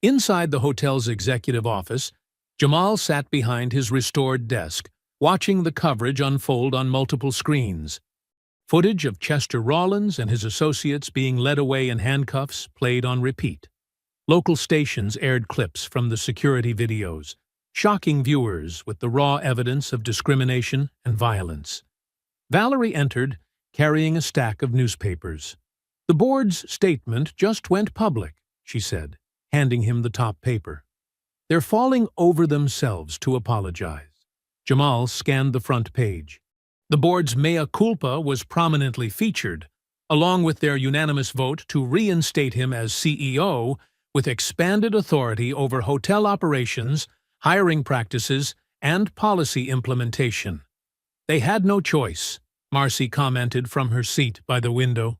Inside the hotel's executive office, Jamal sat behind his restored desk, watching the coverage unfold on multiple screens. Footage of Chester Rawlins and his associates being led away in handcuffs played on repeat. Local stations aired clips from the security videos, shocking viewers with the raw evidence of discrimination and violence. Valerie entered, carrying a stack of newspapers. The board's statement just went public, she said, handing him the top paper. They're falling over themselves to apologize. Jamal scanned the front page. The board's mea culpa was prominently featured, along with their unanimous vote to reinstate him as CEO with expanded authority over hotel operations, hiring practices, and policy implementation. They had no choice, Marcy commented from her seat by the window.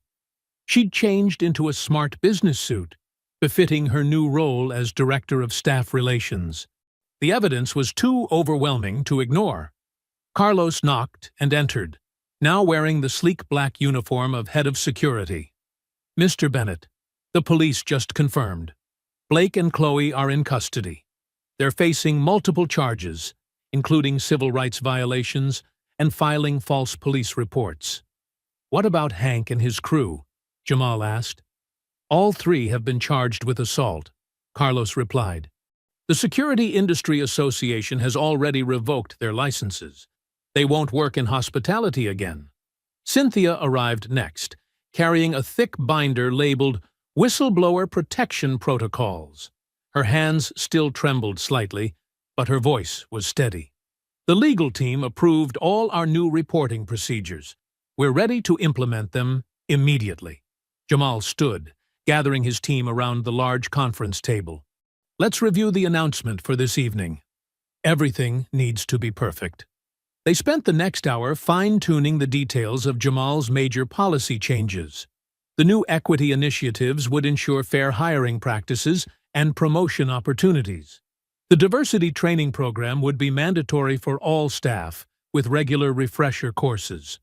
She'd changed into a smart business suit, befitting her new role as Director of Staff Relations. The evidence was too overwhelming to ignore. Carlos knocked and entered, now wearing the sleek black uniform of Head of Security. "Mr. Bennett, the police just confirmed. Blake and Chloe are in custody. They're facing multiple charges, including civil rights violations and filing false police reports." "What about Hank and his crew?" Jamal asked. "All three have been charged with assault," Carlos replied. "The Security Industry Association has already revoked their licenses. They won't work in hospitality again." Cynthia arrived next, carrying a thick binder labeled Whistleblower Protection Protocols. Her hands still trembled slightly, but her voice was steady. "The legal team approved all our new reporting procedures. We're ready to implement them immediately." Jamal stood, gathering his team around the large conference table. "Let's review the announcement for this evening. Everything needs to be perfect." They spent the next hour fine-tuning the details of Jamal's major policy changes. The new equity initiatives would ensure fair hiring practices and promotion opportunities. The diversity training program would be mandatory for all staff, with regular refresher courses.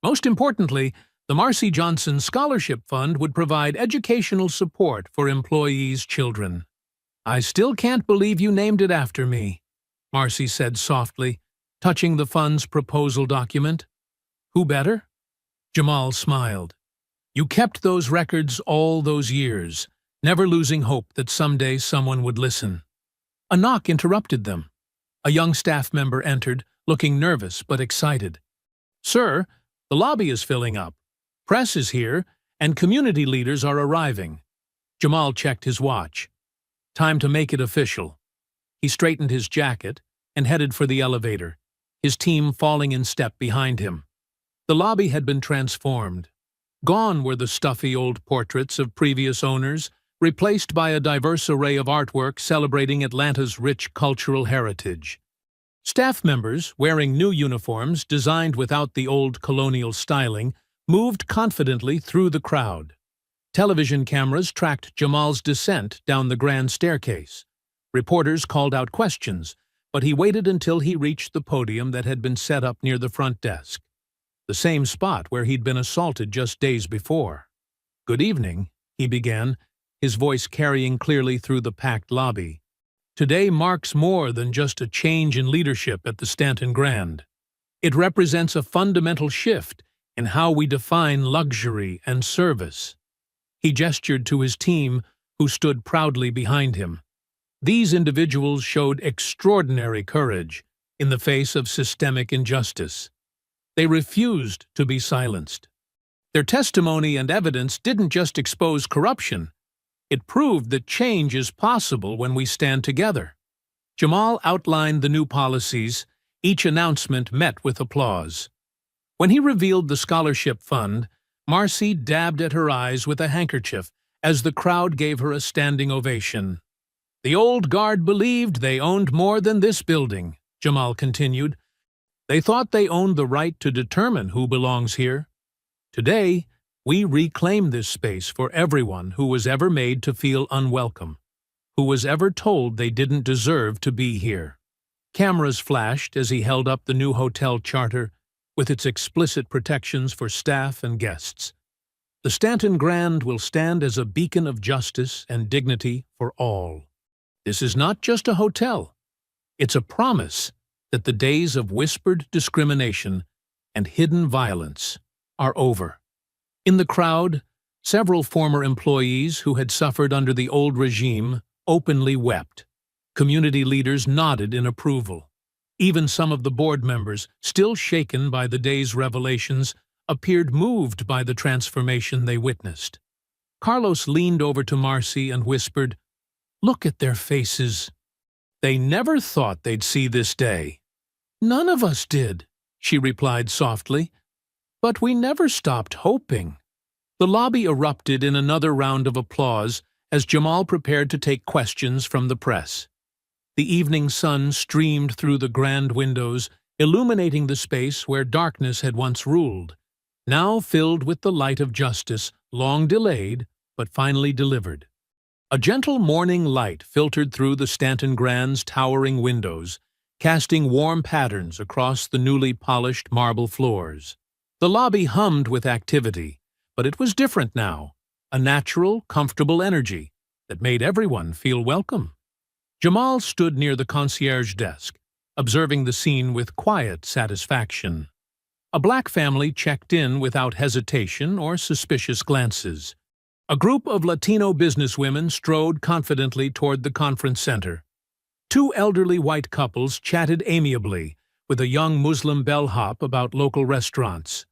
Most importantly, the Marcy Johnson Scholarship Fund would provide educational support for employees' children. "I still can't believe you named it after me," Marcy said softly, touching the fund's proposal document. "Who better?" Jamal smiled. "You kept those records all those years, never losing hope that someday someone would listen." A knock interrupted them. A young staff member entered, looking nervous but excited. "Sir, the lobby is filling up. Press is here, and community leaders are arriving." Jamal checked his watch. Time to make it official. He straightened his jacket and headed for the elevator, his team falling in step behind him. The lobby had been transformed. Gone were the stuffy old portraits of previous owners, replaced by a diverse array of artwork celebrating Atlanta's rich cultural heritage. Staff members, wearing new uniforms designed without the old colonial styling, moved confidently through the crowd. Television cameras tracked Jamal's descent down the grand staircase. Reporters called out questions, but he waited until he reached the podium that had been set up near the front desk, the same spot where he'd been assaulted just days before. "Good evening," he began, his voice carrying clearly through the packed lobby. "Today marks more than just a change in leadership at the Stanton Grand. It represents a fundamental shift in how we define luxury and service." He gestured to his team, who stood proudly behind him. These individuals showed extraordinary courage in the face of systemic injustice. They refused to be silenced. Their testimony and evidence didn't just expose corruption. It proved that change is possible when we stand together. Jamal outlined the new policies. Each announcement met with applause. When he revealed the scholarship fund, Marcy dabbed at her eyes with a handkerchief as the crowd gave her a standing ovation. "The old guard believed they owned more than this building," Jamal continued. "They thought they owned the right to determine who belongs here. Today, we reclaim this space for everyone who was ever made to feel unwelcome, who was ever told they didn't deserve to be here." Cameras flashed as he held up the new hotel charter, with its explicit protections for staff and guests. "The Stanton Grand will stand as a beacon of justice and dignity for all. This is not just a hotel. It's a promise that the days of whispered discrimination and hidden violence are over." In the crowd, several former employees who had suffered under the old regime openly wept. Community leaders nodded in approval. Even some of the board members, still shaken by the day's revelations, appeared moved by the transformation they witnessed. Carlos leaned over to Marcy and whispered, "Look at their faces. They never thought they'd see this day. "None of us did," she replied softly, "but we never stopped hoping." The lobby erupted in another round of applause as Jamal prepared to take questions from the press. The evening sun streamed through the grand windows, illuminating the space where darkness had once ruled, now filled with the light of justice, long delayed, but finally delivered. A gentle morning light filtered through the Stanton Grand's towering windows, casting warm patterns across the newly polished marble floors. The lobby hummed with activity, but it was different now, a natural, comfortable energy that made everyone feel welcome. Jamal stood near the concierge desk, observing the scene with quiet satisfaction. A black family checked in without hesitation or suspicious glances. A group of Latino businesswomen strode confidently toward the conference center. Two elderly white couples chatted amiably with a young Muslim bellhop about local restaurants.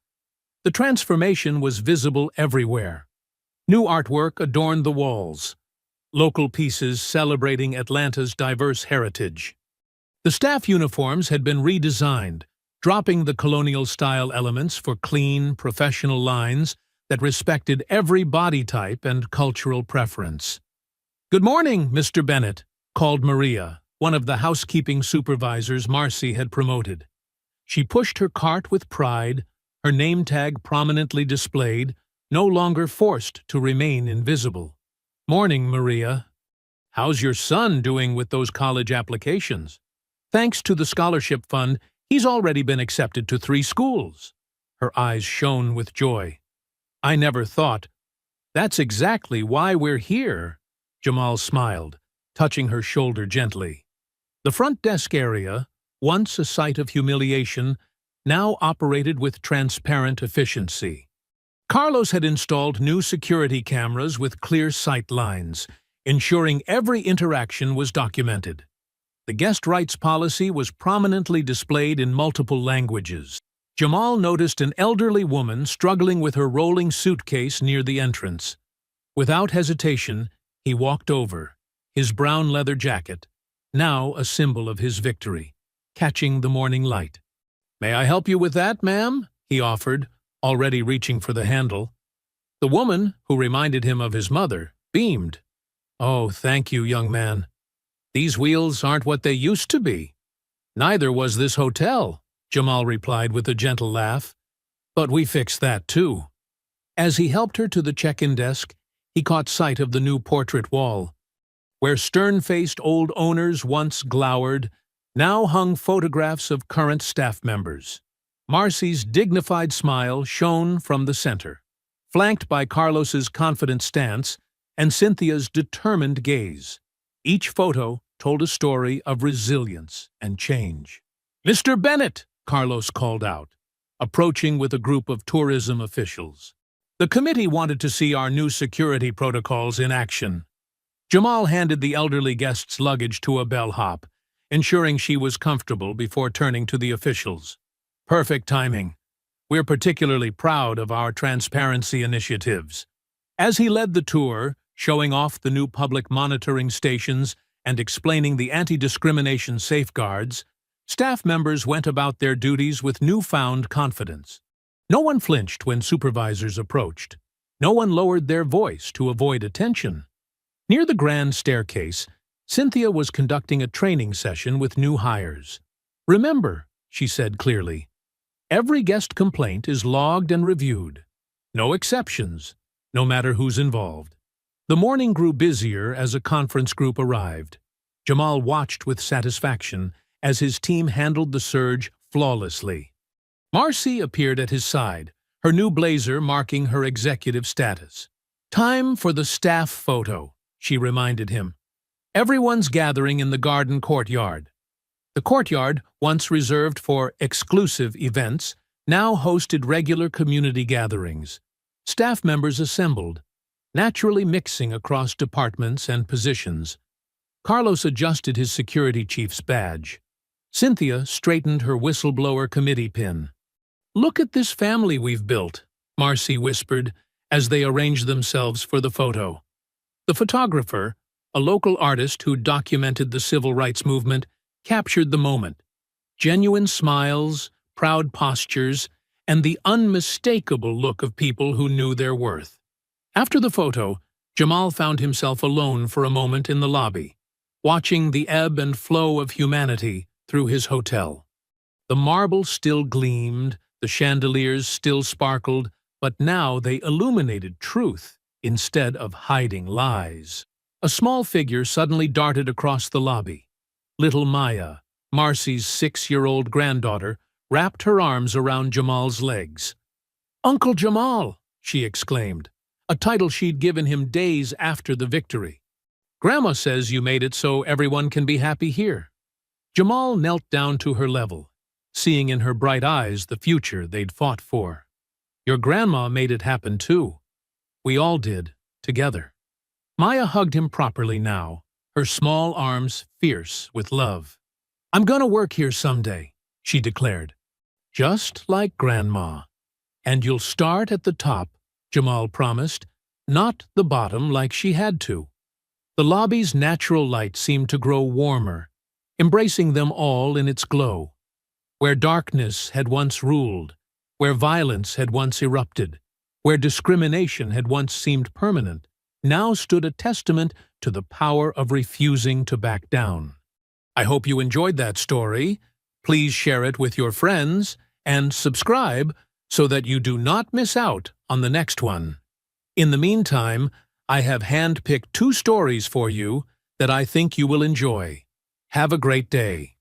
The transformation was visible everywhere. New artwork adorned the walls, local pieces celebrating Atlanta's diverse heritage. The staff uniforms had been redesigned, dropping the colonial-style elements for clean, professional lines that respected every body type and cultural preference. "Good morning, Mr. Bennett," called Maria, one of the housekeeping supervisors Marcy had promoted. She pushed her cart with pride, her name tag prominently displayed, no longer forced to remain invisible. "Morning, Maria. How's your son doing with those college applications? Thanks to the scholarship fund, he's already been accepted to 3 schools." Her eyes shone with joy. "I never thought." "That's exactly why we're here," Jamal smiled, touching her shoulder gently. The front desk area, once a site of humiliation, now operated with transparent efficiency. Carlos had installed new security cameras with clear sight lines, ensuring every interaction was documented. The guest rights policy was prominently displayed in multiple languages. Jamal noticed an elderly woman struggling with her rolling suitcase near the entrance. Without hesitation, he walked over, his brown leather jacket, now a symbol of his victory, catching the morning light. "May I help you with that, ma'am?" he offered, already reaching for the handle. The woman, who reminded him of his mother, beamed. "Oh, thank you, young man. These wheels aren't what they used to be." "Neither was this hotel," Jamal replied with a gentle laugh. "But we fixed that too." As he helped her to the check-in desk, he caught sight of the new portrait wall. Where stern-faced old owners once glowered, now hung photographs of current staff members. Marcy's dignified smile shone from the center, flanked by Carlos's confident stance and Cynthia's determined gaze. Each photo told a story of resilience and change. "Mr. Bennett!" Carlos called out, approaching with a group of tourism officials. "The committee wanted to see our new security protocols in action." Jamal handed the elderly guest's luggage to a bellhop, ensuring she was comfortable before turning to the officials. "Perfect timing. We're particularly proud of our transparency initiatives." As he led the tour, showing off the new public monitoring stations and explaining the anti-discrimination safeguards, staff members went about their duties with newfound confidence. No one flinched when supervisors approached. No one lowered their voice to avoid attention. Near the grand staircase, Cynthia was conducting a training session with new hires. "Remember," she said clearly, "every guest complaint is logged and reviewed. No exceptions, no matter who's involved." The morning grew busier as a conference group arrived. Jamal watched with satisfaction as his team handled the surge flawlessly. Marcy appeared at his side, her new blazer marking her executive status. "Time for the staff photo," she reminded him. Everyone's gathering in the garden courtyard. The courtyard, once reserved for exclusive events, now hosted regular community gatherings. Staff members assembled, naturally mixing across departments and positions. Carlos adjusted his security chief's badge. Cynthia straightened her whistleblower committee pin. "Look at this family we've built," Marcy whispered as they arranged themselves for the photo. The photographer, A local artist who documented the civil rights movement captured the moment. Genuine smiles, proud postures, and the unmistakable look of people who knew their worth. After the photo, Jamal found himself alone for a moment in the lobby, watching the ebb and flow of humanity through his hotel. The marble still gleamed, the chandeliers still sparkled, but now they illuminated truth instead of hiding lies. A small figure suddenly darted across the lobby. Little Maya, Marcy's 6-year-old granddaughter, wrapped her arms around Jamal's legs. "Uncle Jamal!" she exclaimed, a title she'd given him days after the victory. "Grandma says you made it so everyone can be happy here." Jamal knelt down to her level, seeing in her bright eyes the future they'd fought for. "Your grandma made it happen too. We all did, together." Maya hugged him properly now, her small arms fierce with love. "I'm gonna work here someday," she declared. "Just like Grandma. And you'll start at the top," Jamal promised, "not the bottom like she had to." The lobby's natural light seemed to grow warmer, embracing them all in its glow. Where darkness had once ruled, where violence had once erupted, where discrimination had once seemed permanent, now stood a testament to the power of refusing to back down. I hope you enjoyed that story. Please share it with your friends and subscribe so that you do not miss out on the next one. In the meantime, I have handpicked 2 stories for you that I think you will enjoy. Have a great day.